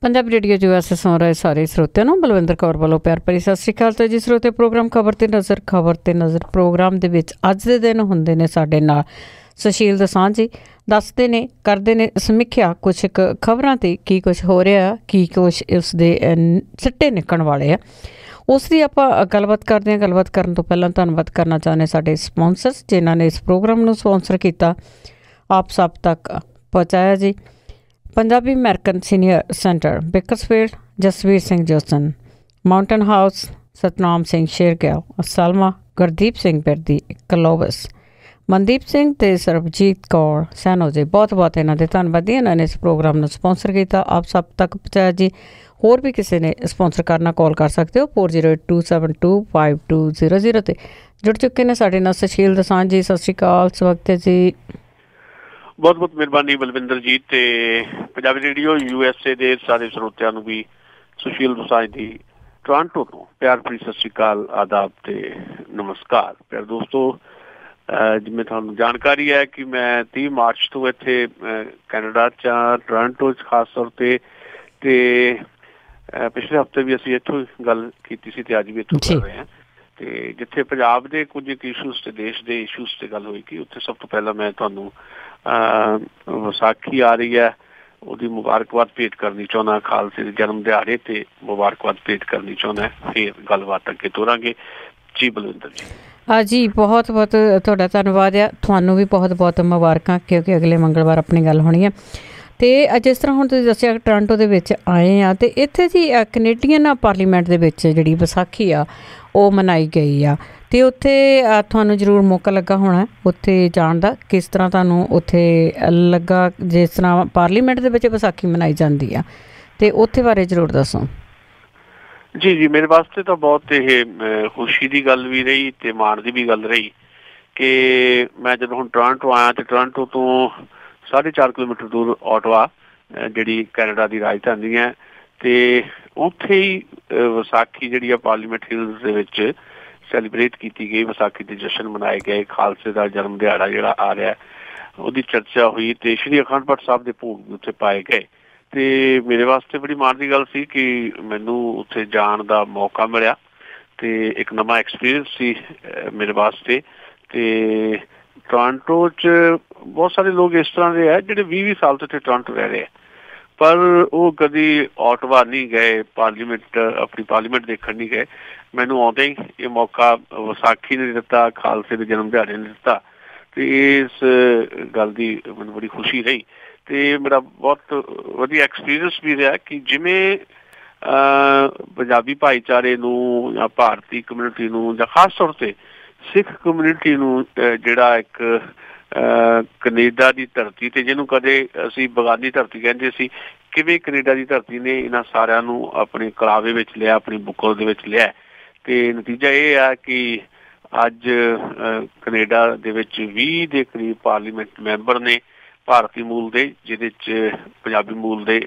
Punjabi radio US सुन रहे सारे श्रोतिਆਂ ਨੂੰ ਬਲਵਿੰਦਰ ਕੌਰ ਵੱਲੋਂ ਪਿਆਰ ਭਰੀ ਸਤਿ ਸ਼੍ਰੀ ਅਕਾਲ। ਤੇ ਜੀ ਸਰੋਤੇ ਪ੍ਰੋਗਰਾਮ ਖਬਰ ਤੇ ਨਜ਼ਰ ਪ੍ਰੋਗਰਾਮ ਦੇ ਵਿੱਚ ਅੱਜ ਦੇ ਦਿਨ ਹੁੰਦੇ ਨੇ ਸਾਡੇ ਨਾਲ ਸੁਸ਼ੀਲ ਦਸਾਂਝ ਜੀ ਦੱਸਦੇ ਨੇ ਕਰਦੇ ਨੇ ਸਮੀਖਿਆ ਕੁਛ ਖਬਰਾਂ ਤੇ ਕੀ ਕੁਛ ਹੋ ਰਿਹਾ ਕੀ ਕੁਛ ਉਸ ਦੇ ਸਿੱਟੇ ਨਿਕਲਣ ਵਾਲੇ ਆ ਉਸ ਦੀ ਆਪਾਂ ਗੱਲਬਾਤ ਕਰਦੇ ਹਾਂ। ਗੱਲਬਾਤ ਕਰਨ ਤੋਂ ਪਹਿਲਾਂ ਧੰਨਵਾਦ ਕਰਨਾ ਚਾਹੁੰਦੇ ਸਾਡੇ ਸਪੋਂਸਰਸ ਜਿਨ੍ਹਾਂ ਨੇ ਇਸ ਪ੍ਰੋਗਰਾਮ ਨੂੰ ਸਪੋਂਸਰ ਕੀਤਾ ਆਪ ਸਭ ਤੱਕ ਪਹੁੰਚਾਇਆ ਜੀ। Punjabi American Senior Center Bakersfield Jasvir Singh Josan Mountain House Satnam Singh Shergill Salma Gurdeep Singh Birdi कलोबस मनदीप सिंह ते सरबजीत कौर सैनो जी बहुत बहुत इन्हों के धन्यवादी इन्होंने इस प्रोग्राम में स्पॉन्सर किया आप सब तक पहुँचाया जी। होर भी किसी ने स्पॉन्सर करना कॉल कर सकते हो 4082725200 ते जुड़ चुके हैं साढ़े नाल सुशील दसांझ जी। सत श्री अकाल स्वागत है जी। बहुत बहुत मेहरबानी बलविंदर जी ते पंजाबी रेडियो USA ਦੇ ਸਾਰੇ ਸਰੋਤਿਆਂ ਨੂੰ ਵੀ ਸੁਸ਼ੀਲ ਦਸਾਂਝ ਦੀ ਟੋਰਾਂਟੋ ਤੋਂ ਪਿਆਰ ਭਰੀ ਸਤਿ ਸ਼੍ਰੀ ਅਕਾਲ ਆਦਾਬ ਤੇ ਨਮਸਕਾਰ। ਪਿਆਰ ਦੋਸਤੋ ਜਿਵੇਂ ਤੁਹਾਨੂੰ ਜਾਣਕਾਰੀ ਹੈ ਕਿ ਮੈਂ 30 ਮਾਰਚ ਤੋਂ ਇੱਥੇ ਕੈਨੇਡਾ 'ਚ ਟੋਰਾਂਟੋ 'ਚ ਖਾਸ ਤੌਰ ਤੇ ਪਿਛਲੇ ਹਫ਼ਤੇ ਵੀ ਅਸੀਂ ਇੱਥੋਂ ਗੱਲ ਕੀਤੀ ਸੀ ਤੇ ਅੱਜ ਵੀ ਇੱਥੋਂ ਕਰ ਰਹੇ ਹਾਂ ਤੇ ਜਿੱਥੇ ਪੰਜਾਬ ਦੇ ਕੁਝ ਇਸ਼ੂਜ਼ ਤੇ ਦੇਸ਼ ਦੇ ਇਸ਼ੂਜ਼ ਤੇ ਗੱਲ ਹੋਏਗੀ ਉੱਥੇ ਸਭ ਤੋਂ ਪਹਿਲਾਂ ਮੈਂ ਤੁਹਾਨੂੰ ਵਿਸਾਖੀ ਆ ਰਹੀ ਹੈ ਉਹਦੀ ਮੁਬਾਰਕਬਾਦ ਭੇਟ ਕਰਨੀ ਚਾਹੁੰਦਾ ਖਾਲਸੇ ਦੇ ਜਨਮ ਦਿਹਾੜੇ ਤੇ ਮੁਬਾਰਕਬਾਦ ਭੇਟ ਕਰਨੀ ਚਾਹੁੰਦਾ ਫਿਰ ਗੱਲਬਾਤ ਅੱਗੇ ਤੋਰਾਂਗੇ ਜੀ। ਬਲਵਿੰਦਰ ਜੀ ਜੀ ਬਹੁਤ ਬਹੁਤ ਤੁਹਾਡਾ ਧੰਨਵਾਦ ਆ ਤੁਹਾਨੂੰ ਵੀ ਬਹੁਤ ਬਹੁਤ ਮੁਬਾਰਕਾਂ ਕਿਉਂਕਿ ਅਗਲੇ ਮੰਗਲਵਾਰ ਆਪਣੀ ਗੱਲ ਹੋਣੀ ਹੈ। ਅਤੇ ਜਿਸ ਤਰ੍ਹਾਂ ਹੁਣ ਤੁਸੀਂ ਦੱਸਿਆ ਟੋਰਾਂਟੋ ਦੇ ਵਿੱਚ ਆਏ ਆ ਅਤੇ ਇੱਥੇ ਜੀ ਕੈਨੇਡੀਅਨ ਪਾਰਲੀਮੈਂਟ ਦੇ ਵਿੱਚ ਜਿਹੜੀ ਵਿਸਾਖੀ ਆ ਉਹ ਮਨਾਈ ਗਈ ਆ ਅਤੇ ਉੱਥੇ ਤੁਹਾਨੂੰ ਜ਼ਰੂਰ ਮੌਕਾ ਲੱਗਾ ਹੋਣਾ ਉੱਥੇ ਜਾਣ ਦਾ ਕਿਸ ਤਰ੍ਹਾਂ ਤੁਹਾਨੂੰ ਉੱਥੇ ਲੱਗਾ ਜਿਸ ਤਰ੍ਹਾਂ ਪਾਰਲੀਮੈਂਟ ਦੇ ਵਿੱਚ ਵਿਸਾਖੀ ਮਨਾਈ ਜਾਂਦੀ ਆ ਅਤੇ ਉੱਥੇ ਬਾਰੇ ਜ਼ਰੂਰ ਦੱਸੋ। ਜੀ ਮੇਰੇ ਵਾਸਤੇ ਤਾਂ ਬਹੁਤ ਇਹ ਖੁਸ਼ੀ ਦੀ ਗੱਲ ਵੀ ਰਹੀ ਅਤੇ ਮਾਣ ਦੀ ਵੀ ਗੱਲ ਰਹੀ ਕਿ ਮੈਂ ਜਦੋਂ ਹੁਣ ਟੋਰਾਂਟੋ ਆਇਆ ਅਤੇ ਟੋਰਾਂਟੋ ਤੋਂ 4.5 ਕਿਲੋਮੀਟਰ ਦੂਰ ਓਟਵਾ ਜਿਹੜੀ ਕੈਨੇਡਾ ਦੀ ਰਾਜਧਾਨੀ ਹੈ ਅਤੇ ਉੱਥੇ ਹੀ ਵਿਸਾਖੀ ਜਿਹੜੀ ਆ ਪਾਰਲੀਮੈਂਟ ਹਿਲਸ ਦੇ ਵਿੱਚ ਸੈਲੀਬਰੇਟ ਕੀਤੀ ਗਈ। ਵਿਸਾਖੀ ਦੇ ਜਸ਼ਨ ਮਨਾਏ ਗਏ ਖਾਲਸੇ ਦਾ ਜਨਮ ਦਿਹਾੜਾ ਜਿਹੜਾ ਆ ਰਿਹਾ ਉਹਦੀ ਚਰਚਾ ਹੋਈ ਅਤੇ ਸ਼੍ਰੀ ਅਖੰਡ ਪਾਠ ਸਾਹਿਬ ਦੇ ਭੋਗ ਵੀ ਉੱਥੇ ਪਾਏ ਗਏ ਅਤੇ ਮੇਰੇ ਵਾਸਤੇ ਬੜੀ ਮਾਣ ਦੀ ਗੱਲ ਸੀ ਕਿ ਮੈਨੂੰ ਉੱਥੇ ਜਾਣ ਦਾ ਮੌਕਾ ਮਿਲਿਆ ਅਤੇ ਇੱਕ ਨਵਾਂ ਐਕਸਪੀਰੀਅੰਸ ਸੀ ਮੇਰੇ ਵਾਸਤੇ। ਅਤੇ ਟੋਰਾਂਟੋ 'ਚ ਬਹੁਤ ਸਾਰੇ ਲੋਕ ਇਸ ਤਰ੍ਹਾਂ ਦੇ ਹੈ ਜਿਹੜੇ 20 ਸਾਲ ਤੋਂ ਇੱਥੇ ਟੋਰਾਂਟੋ ਰਹਿ ਰਹੇ ਪਰ ਉਹ ਕਦੀ ਓਟਵਾ ਨਹੀਂ ਗਏ ਪਾਰਲੀਮੈਂਟ ਆਪਣੀ ਪਾਰਲੀਮੈਂਟ ਦੇਖਣ ਨਹੀਂ ਗਏ। ਮੈਨੂੰ ਆਉਂਦੇ ਹੀ ਇਹ ਮੌਕਾ ਵਿਸਾਖੀ ਨੇ ਦਿੱਤਾ ਖਾਲਸੇ ਦੇ ਜਨਮ ਦਿਹਾੜੇ ਨੇ ਦਿੱਤਾ ਅਤੇ ਇਸ ਗੱਲ ਦੀ ਮੈਨੂੰ ਬੜੀ ਖੁਸ਼ੀ ਰਹੀ ਅਤੇ ਮੇਰਾ ਬਹੁਤ ਵਧੀਆ ਐਕਸਪੀਰੀਅੰਸ ਵੀ ਰਿਹਾ ਕਿ ਜਿਵੇਂ ਪੰਜਾਬੀ ਭਾਈਚਾਰੇ ਨੂੰ ਜਾਂ ਭਾਰਤੀ ਕਮਿਊਨਿਟੀ ਨੂੰ ਜਾਂ ਖਾਸ ਤੌਰ 'ਤੇ ਸਿੱਖ ਕਮਿਊਨਿਟੀ ਨੂੰ ਜਿਹੜਾ ਇੱਕ ਕੈਨੇਡਾ ਦੀ ਧਰਤੀ ਤੇ ਜਿਹਨੂੰ ਕਦੇ ਅਸੀਂ ਬਗਾਨੀ ਧਰਤੀ ਕਹਿੰਦੇ ਸੀ ਕਿਵੇਂ ਕੈਨੇਡਾ ਦੀ ਧਰਤੀ ਨੇ ਇਹਨਾਂ ਸਾਰਿਆਂ ਨੂੰ ਆਪਣੇ ਕਲਾਵੇ ਵਿੱਚ ਲਿਆ ਆਪਣੀ ਬੁੱਕਲ ਦੇ ਵਿੱਚ ਲਿਆ ਅਤੇ ਨਤੀਜਾ ਇਹ ਆ ਕਿ ਅੱਜ ਕੈਨੇਡਾ ਦੇ ਵਿੱਚ 20 ਦੇ ਕਰੀਬ ਪਾਰਲੀਮੈਂਟ ਮੈਂਬਰ ਨੇ ਭਾਰਤੀ ਮੂਲ ਦੇ ਜਿਹਦੇ 'ਚ ਪੰਜਾਬੀ ਮੂਲ ਦੇ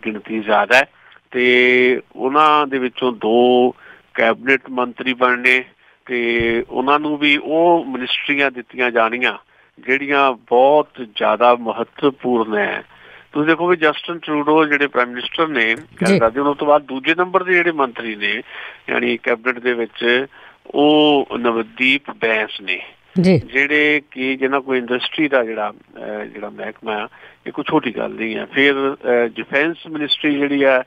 ਗਿਣਤੀ ਜ਼ਿਆਦਾ ਹੈ ਅਤੇ ਉਹਨਾਂ ਦੇ ਵਿੱਚੋਂ 2 ਕੈਬਨਿਟ ਮੰਤਰੀ ਬਣਨੇ ਅਤੇ ਉਹਨਾਂ ਨੂੰ ਵੀ ਉਹ ਮਨਿਸਟਰੀਆਂ ਦਿੱਤੀਆਂ ਜਾਣੀਆਂ ਜਿਹੜੀਆਂ ਬਹੁਤ ਜ਼ਿਆਦਾ ਮਹੱਤਵਪੂਰਨ ਹੈ। ਤੁਸੀਂ ਦੇਖੋ ਵੀ ਜਸਟਿਨ ਟਰੂਡੋ ਜਿਹੜੇ ਪ੍ਰਾਈਮ ਮਿਨਿਸਟਰ ਨੇ ਕੈਨੇਡਾ ਦੇ ਉਹਨਾਂ ਤੋਂ ਬਾਅਦ ਦੂਜੇ ਨੰਬਰ ਦੇ ਜਿਹੜੇ ਮੰਤਰੀ ਨੇ ਯਾਨੀ ਕੈਬਨਿਟ ਦੇ ਵਿੱਚ ਉਹ ਨਵਦੀਪ ਬੈਂਸ ਨੇ ਜਿਹੜੇ ਕਿ ਜਿਹਨਾਂ ਕੋਈ ਇੰਡਸਟਰੀ ਦਾ ਜਿਹੜਾ ਮਹਿਕਮਾ ਆ ਇਹ ਕੋਈ ਛੋਟੀ ਗੱਲ ਨਹੀਂ ਹੈ। ਫਿਰ ਡਿਫੈਂਸ ਮਿਨਿਸਟਰੀ ਜਿਹੜੀ ਹੈ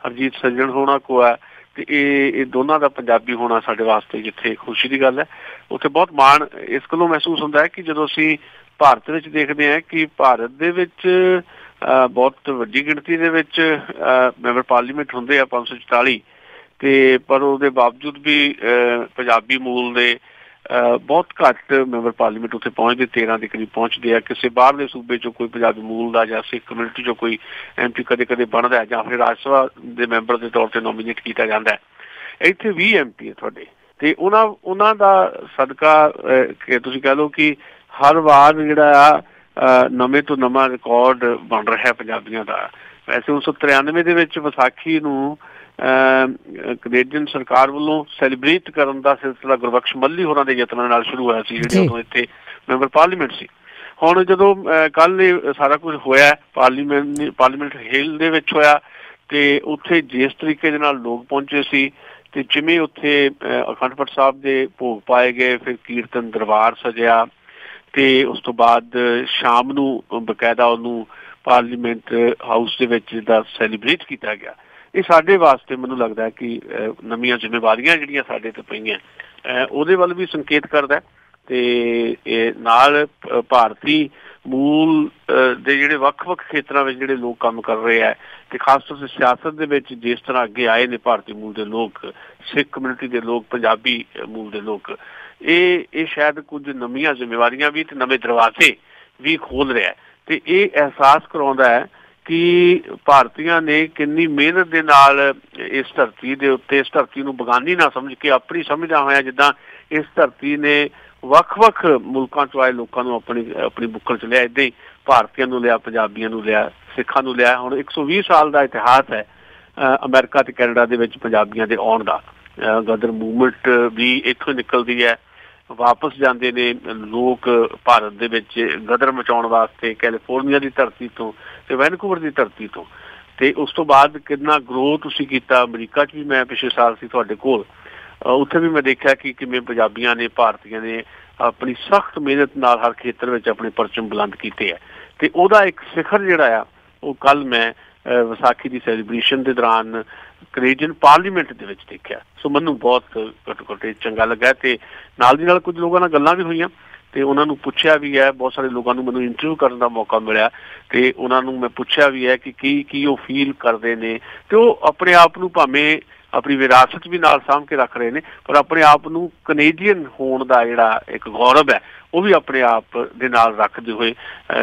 ਹਰਜੀਤ ਸੱਜਣ ਹੋਣਾ ਕੋ ਹੈ ਅਤੇ ਇਹ ਦੋਨਾਂ ਦਾ ਪੰਜਾਬੀ ਹੋਣਾ ਸਾਡੇ ਵਾਸਤੇ ਜਿੱਥੇ ਖੁਸ਼ੀ ਦੀ ਗੱਲ ਹੈ ਉੱਥੇ ਬਹੁਤ ਮਾਣ ਇਸ ਗੱਲੋਂ ਮਹਿਸੂਸ ਹੁੰਦਾ ਹੈ ਕਿ ਜਦੋਂ ਅਸੀਂ ਭਾਰਤ ਵਿੱਚ ਦੇਖਦੇ ਹਾਂ ਕਿ ਭਾਰਤ ਦੇ ਵਿੱਚ ਬਹੁਤ ਵੱਡੀ ਗਿਣਤੀ ਦੇ ਵਿੱਚ ਮੈਂਬਰ ਪਾਰਲੀਮੈਂਟ ਹੁੰਦੇ ਆ 544 ਅਤੇ ਪਰ ਉਹਦੇ ਬਾਵਜੂਦ ਵੀ ਪੰਜਾਬੀ ਮੂਲ ਦੇ ਬਹੁਤ ਘੱਟ ਮੈਂਬਰ ਪਾਰਲੀਮੈਂਟ ਉੱਥੇ ਪਹੁੰਚਦੇ 13 ਦੇ ਕਰੀਬ ਪਹੁੰਚਦੇ ਆ। ਕਿਸੇ ਬਾਹਰਲੇ ਸੂਬੇ 'ਚੋਂ ਕੋਈ ਪੰਜਾਬੀ ਮੂਲ ਦਾ ਜਾਂ ਸਿੱਖ ਕਮਿਊਨਿਟੀ 'ਚੋਂ ਕੋਈ MP ਕਦੇ ਬਣਦਾ ਜਾਂ ਫਿਰ ਰਾਜ ਸਭਾ ਦੇ ਮੈਂਬਰ ਦੇ ਤੌਰ 'ਤੇ ਨੋਮੀਨੇਟ ਕੀਤਾ ਜਾਂਦਾ ਇੱਥੇ 20 MP ਹੈ ਤੁਹਾਡੇ ਅਤੇ ਉਹਨਾਂ ਦਾ ਸਦਕਾ ਕਿ ਤੁਸੀਂ ਕਹਿ ਲਓ ਕਿ ਹਰ ਵਾਰ ਜਿਹੜਾ ਆ ਨਵੇਂ ਤੋਂ ਨਵਾਂ ਰਿਕਾਰਡ ਬਣ ਰਿਹਾ ਪੰਜਾਬੀਆਂ ਦਾ। ਵੈਸੇ 1993 ਦੇ ਵਿੱਚ ਵਿਸਾਖੀ ਨੂੰ ਕੈਨੇਡੀਅਨ ਸਰਕਾਰ ਵੱਲੋਂ ਸੈਲੀਬਰੇਟ ਕਰਨ ਦਾ ਸਿਲਸਿਲਾ ਗੁਰਬਖਸ਼ ਮੱਲੀ ਹੋਰਾਂ ਦੇ ਯਤਨਾਂ ਨਾਲ ਸ਼ੁਰੂ ਹੋਇਆ ਸੀ ਜਿਹੜੇ ਉਦੋਂ ਇੱਥੇ ਮੈਂਬਰ ਪਾਰਲੀਮੈਂਟ ਸੀ। ਹੁਣ ਜਦੋਂ ਕੱਲ੍ਹ ਇਹ ਸਾਰਾ ਕੁਝ ਹੋਇਆ ਪਾਰਲੀਮੈਂਟ ਹਿੱਲ ਦੇ ਵਿੱਚ ਹੋਇਆ ਤੇ ਉੱਥੇ ਜਿਸ ਤਰੀਕੇ ਦੇ ਨਾਲ ਲੋਕ ਪਹੁੰਚੇ ਸੀ ਤੇ ਜਿਵੇਂ ਉੱਥੇ ਅਖੰਡ ਪਾਠ ਸਾਹਿਬ ਦੇ ਭੋਗ ਪਾਏ ਗਏ, ਫਿਰ ਕੀਰਤਨ ਦਰਬਾਰ ਸਜਿਆ ਤੇ ਉਸ ਤੋਂ ਬਾਅਦ ਸ਼ਾਮ ਨੂੰ ਬਕਾਇਦਾ ਉਹਨੂੰ ਪਾਰਲੀਮੈਂਟ ਹਾਊਸ ਦੇ ਵਿੱਚ ਦਾ ਸੈਲੀਬ੍ਰੇਟ ਕੀਤਾ ਗਿਆ। ਇਹ ਸਾਡੇ ਵਾਸਤੇ ਮੈਨੂੰ ਲੱਗਦਾ ਕਿ ਨਵੀਆਂ ਜ਼ਿੰਮੇਵਾਰੀਆਂ ਜਿਹੜੀਆਂ ਸਾਡੇ ਤੇ ਪਈਆਂ ਉਹਦੇ ਵੱਲ ਵੀ ਸੰਕੇਤ ਕਰਦਾ ਤੇ ਇਹ ਨਾਲ ਭਾਰਤੀ ਮੂਲ ਦੇ ਜਿਹੜੇ ਵੱਖ-ਵੱਖ ਖੇਤਰਾਂ ਵਿੱਚ ਜਿਹੜੇ ਲੋਕ ਕੰਮ ਕਰ ਰਹੇ ਹੈ ਤੇ ਖਾਸ ਤੌਰ ਤੇ ਸਿਆਸਤ ਦੇ ਵਿੱਚ ਜਿਸ ਤਰ੍ਹਾਂ ਅੱਗੇ ਆਏ ਨੇ ਭਾਰਤੀ ਮੂਲ ਦੇ ਲੋਕ, ਸਿੱਖ ਕਮਿਊਨਿਟੀ ਦੇ ਲੋਕ, ਪੰਜਾਬੀ ਮੂਲ ਦੇ ਲੋਕ, ਇਹ ਸ਼ਾਇਦ ਕੁਝ ਨਵੀਆਂ ਜ਼ਿੰਮੇਵਾਰੀਆਂ ਵੀ ਤੇ ਨਵੇਂ ਦਰਵਾਜ਼ੇ ਵੀ ਖੋਲ ਰਿਹਾ ਤੇ ਇਹ ਅਹਿਸਾਸ ਕਰਾਉਂਦਾ ਹੈ ਕਿ ਭਾਰਤੀਆਂ ਨੇ ਕਿੰਨੀ ਮਿਹਨਤ ਦੇ ਨਾਲ ਇਸ ਧਰਤੀ ਦੇ ਉੱਤੇ, ਇਸ ਧਰਤੀ ਨੂੰ ਬਗਾਨੀ ਨਾ ਸਮਝ ਕੇ ਆਪਣੀ ਸਮਝਦਾ ਹੋਇਆ, ਜਿੱਦਾਂ ਇਸ ਧਰਤੀ ਨੇ ਵੱਖ-ਵੱਖ ਮੁਲਕਾਂ ਤੋਂ ਆਏ ਲੋਕਾਂ ਨੂੰ ਆਪਣੀ ਬੁੱਕਲ ਚ ਲਿਆ, ਏਦਾਂ ਹੀ ਭਾਰਤੀਆਂ ਨੂੰ ਲਿਆ, ਪੰਜਾਬੀਆਂ ਨੂੰ ਲਿਆ, ਸਿੱਖਾਂ ਨੂੰ ਲਿਆ। ਹੁਣ 120 ਸਾਲ ਦਾ ਇਤਿਹਾਸ ਹੈ ਅਮਰੀਕਾ ਤੇ ਕੈਨੇਡਾ ਦੇ ਵਿੱਚ ਪੰਜਾਬੀਆਂ ਦੇ ਆਉਣ ਦਾ। ਗਦਰ ਮੂਵਮੈਂਟ ਵੀ ਇੱਥੋਂ ਨਿਕਲਦੀ ਹੈ, ਵਾਪਸ ਜਾਂਦੇ ਨੇ ਲੋਕ ਭਾਰਤ ਦੇ ਵਿੱਚ ਗਦਰ ਮਚਾਉਣ ਵਾਸਤੇ ਕੈਲੀਫੋਰਨੀਆ ਦੀ ਧਰਤੀ ਤੋਂ ਤੇ ਵੈਨਕੂਵਰ ਦੀ ਧਰਤੀ ਤੋਂ। ਤੇ ਉਸ ਤੋਂ ਬਾਅਦ ਕਿੰਨਾ ਗਰੋ ਤੁਸੀਂ ਕੀਤਾ। ਅਮਰੀਕਾ 'ਚ ਵੀ ਮੈਂ ਪਿਛਲੇ ਸਾਲ ਸੀ ਤੁਹਾਡੇ ਕੋਲ, ਉੱਥੇ ਵੀ ਮੈਂ ਦੇਖਿਆ ਕਿ ਕਿਵੇਂ ਪੰਜਾਬੀਆਂ ਨੇ, ਭਾਰਤੀਆਂ ਨੇ ਆਪਣੀ ਸਖਤ ਮਿਹਨਤ ਨਾਲ ਹਰ ਖੇਤਰ ਵਿੱਚ ਆਪਣੇ ਪਰਚਮ ਬੁਲੰਦ ਕੀਤੇ ਹੈ। ਤੇ ਉਹਦਾ ਇੱਕ ਸਿਖਰ ਜਿਹੜਾ ਆ ਉਹ ਕੱਲ ਮੈਂ ਵਿਸਾਖੀ ਦੀ ਸੈਲੀਬ੍ਰੇਸ਼ਨ ਦੇ ਦੌਰਾਨ ਕੈਨੇਡੀਅਨ ਪਾਰਲੀਮੈਂਟ ਦੇ ਵਿੱਚ ਦੇਖਿਆ। ਸੋ ਮੈਨੂੰ ਬਹੁਤ ਘੱਟੋ ਘੱਟ ਚੰਗਾ ਲੱਗਾ ਤੇ ਨਾਲ ਦੀ ਨਾਲ ਕੁਝ ਲੋਕਾਂ ਨਾਲ ਗੱਲਾਂ ਵੀ ਹੋਈਆਂ ਤੇ ਉਹਨਾਂ ਨੂੰ ਪੁੱਛਿਆ ਵੀ ਹੈ। ਬਹੁਤ ਸਾਰੇ ਲੋਕਾਂ ਨੂੰ ਮੈਨੂੰ ਇੰਟਰਵਿਊ ਕਰਨ ਦਾ ਮੌਕਾ ਮਿਲਿਆ ਤੇ ਉਹਨਾਂ ਨੂੰ ਮੈਂ ਪੁੱਛਿਆ ਵੀ ਹੈ ਕਿ ਕੀ ਉਹ ਫੀਲ ਕਰਦੇ ਨੇ ਤੇ ਉਹ ਆਪਣੇ ਆਪ ਨੂੰ ਭਾਵੇਂ ਆਪਣੀ ਵਿਰਾਸਤ ਵੀ ਨਾਲ ਸਾਂਭ ਕੇ ਰੱਖ ਰਹੇ ਨੇ, ਪਰ ਆਪਣੇ ਆਪ ਨੂੰ ਕੈਨੇਡੀਅਨ ਹੋਣ ਦਾ ਜਿਹੜਾ ਇੱਕ ਗੌਰਵ ਹੈ ਉਹ ਵੀ ਆਪਣੇ ਆਪ ਦੇ ਨਾਲ ਰੱਖਦੇ ਹੋਏ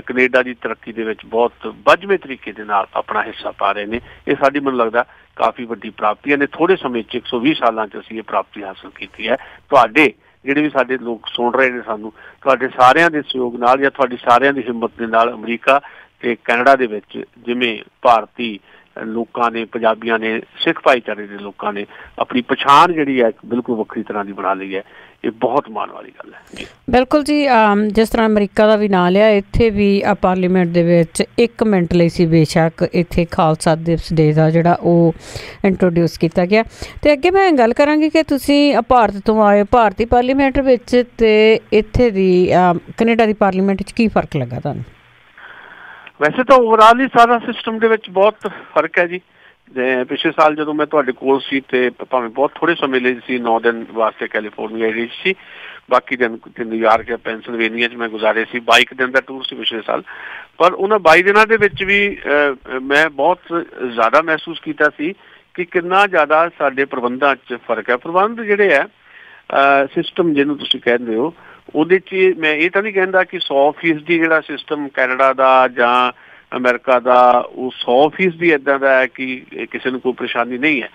ਕੈਨੇਡਾ ਦੀ ਤਰੱਕੀ ਦੇ ਵਿੱਚ ਬਹੁਤ ਵੱਜਵੇਂ ਤਰੀਕੇ ਦੇ ਨਾਲ ਆਪਣਾ ਹਿੱਸਾ ਪਾ ਰਹੇ ਨੇ। ਇਹ ਸਾਡੀ ਮੈਨੂੰ ਲੱਗਦਾ ਕਾਫੀ ਵੱਡੀ ਪ੍ਰਾਪਤੀ ਨੇ। ਥੋੜੇ ਸਮੇਂ 'ਚ 120 ਸਾਲਾਂ 'ਚ ਅਸੀਂ ਇਹ ਪ੍ਰਾਪਤੀ ਹਾਸਲ ਕੀਤੀ ਹੈ। ਤੁਹਾਡੇ ਜਿਹੜੇ ਵੀ ਸਾਡੇ ਲੋਕ ਸੁਣ ਰਹੇ ਨੇ ਸਾਨੂੰ, ਤੁਹਾਡੇ ਸਾਰਿਆਂ ਦੇ ਸਹਿਯੋਗ ਨਾਲ ਜਾਂ ਤੁਹਾਡੀ ਸਾਰਿਆਂ ਦੀ ਹਿੰਮਤ ਦੇ ਨਾਲ ਅਮਰੀਕਾ ਤੇ ਕੈਨੇਡਾ ਦੇ ਵਿੱਚ ਜਿਵੇਂ ਭਾਰਤੀ ਲੋਕਾਂ ਨੇ, ਪੰਜਾਬੀਆਂ ਨੇ, ਸਿੱਖ ਭਾਈਚਾਰੇ ਦੇ ਲੋਕਾਂ ਨੇ ਆਪਣੀ ਪਛਾਣ ਜਿਹੜੀ ਹੈ ਬਿਲਕੁਲ ਵੱਖਰੀ ਤਰ੍ਹਾਂ ਦੀ ਬਣਾ ਲਈ ਹੈ। ਇਹ ਬਹੁਤ ਮਾਣ ਵਾਲੀ ਗੱਲ ਹੈ। ਬਿਲਕੁਲ ਜੀ, ਜਿਸ ਤਰ੍ਹਾਂ ਅਮਰੀਕਾ ਦਾ ਵੀ ਨਾਂ ਲਿਆ, ਇੱਥੇ ਵੀ ਪਾਰਲੀਮੈਂਟ ਦੇ ਵਿੱਚ 1 ਮਿੰਟ ਲਈ ਸੀ ਬੇਸ਼ੱਕ ਇੱਥੇ ਖਾਲਸਾ ਦਿਵਸ ਡੇ ਦਾ ਜਿਹੜਾ ਉਹ ਇੰਟਰੋਡਿਊਸ ਕੀਤਾ ਗਿਆ। ਅਤੇ ਅੱਗੇ ਮੈਂ ਗੱਲ ਕਰਾਂਗੀ ਕਿ ਤੁਸੀਂ ਭਾਰਤ ਤੋਂ ਆਏ, ਭਾਰਤੀ ਪਾਰਲੀਮੈਂਟ ਵਿੱਚ ਅਤੇ ਇੱਥੇ ਦੀ ਕੈਨੇਡਾ ਦੀ ਪਾਰਲੀਮੈਂਟ 'ਚ ਕੀ ਫਰਕ ਲੱਗਾ ਤੁਹਾਨੂੰ? ਵੈਸੇ ਤਾਂ ਓਵਰਆਲ ਹੀ ਸਾਰਾ ਸਿਸਟਮ ਦੇ ਵਿੱਚ ਬਹੁਤ ਫਰਕ ਹੈ ਜੀ। ਪਿਛਲੇ ਸਾਲ ਜਦੋਂ ਮੈਂ ਤੁਹਾਡੇ ਕੋਲ ਸੀ ਤੇ ਭਾਵੇਂ ਬਹੁਤ ਥੋੜੇ ਸਮੇਂ ਲਈ ਸੀ, 9 ਦਿਨ ਵਾਸਤੇ ਕੈਲੀਫੋਰਨੀਆ ਏਰੀਆ ਸੀ, ਬਾਕੀ ਦਿਨ ਨਿਊਯਾਰਕ ਜਾਂ ਪੈਨਸਿਲਵੇਨੀਆ 'ਚ ਮੈਂ ਗੁਜ਼ਾਰੇ ਸੀ। 22 ਦਿਨ ਦਾ ਟੂਰ ਸੀ ਪਿਛਲੇ ਸਾਲ, ਪਰ ਉਹਨਾਂ 22 ਦਿਨਾਂ ਦੇ ਵਿੱਚ ਵੀ ਮੈਂ ਬਹੁਤ ਜ਼ਿਆਦਾ ਮਹਿਸੂਸ ਕੀਤਾ ਸੀ ਕਿ ਕਿੰਨਾ ਜ਼ਿਆਦਾ ਸਾਡੇ ਪ੍ਰਬੰਧਾਂ 'ਚ ਫਰਕ ਹੈ। ਪ੍ਰਬੰਧ ਜਿਹੜੇ ਹੈ, ਸਿਸਟਮ ਜਿਹਨੂੰ ਤੁਸੀਂ ਕਹਿੰਦੇ ਹੋ, ਉਹਦੇ 'ਚ ਮੈਂ ਇਹ ਤਾਂ ਨਹੀਂ ਕਹਿੰਦਾ ਕਿ 100% ਜਿਹੜਾ ਸਿਸਟਮ ਕੈਨੇਡਾ ਦਾ ਜਾਂ ਅਮਰੀਕਾ ਦਾ ਉਹ 100% ਇੱਦਾਂ ਦਾ ਹੈ ਕਿ ਕਿਸੇ ਨੂੰ ਕੋਈ ਪਰੇਸ਼ਾਨੀ ਨਹੀਂ ਹੈ।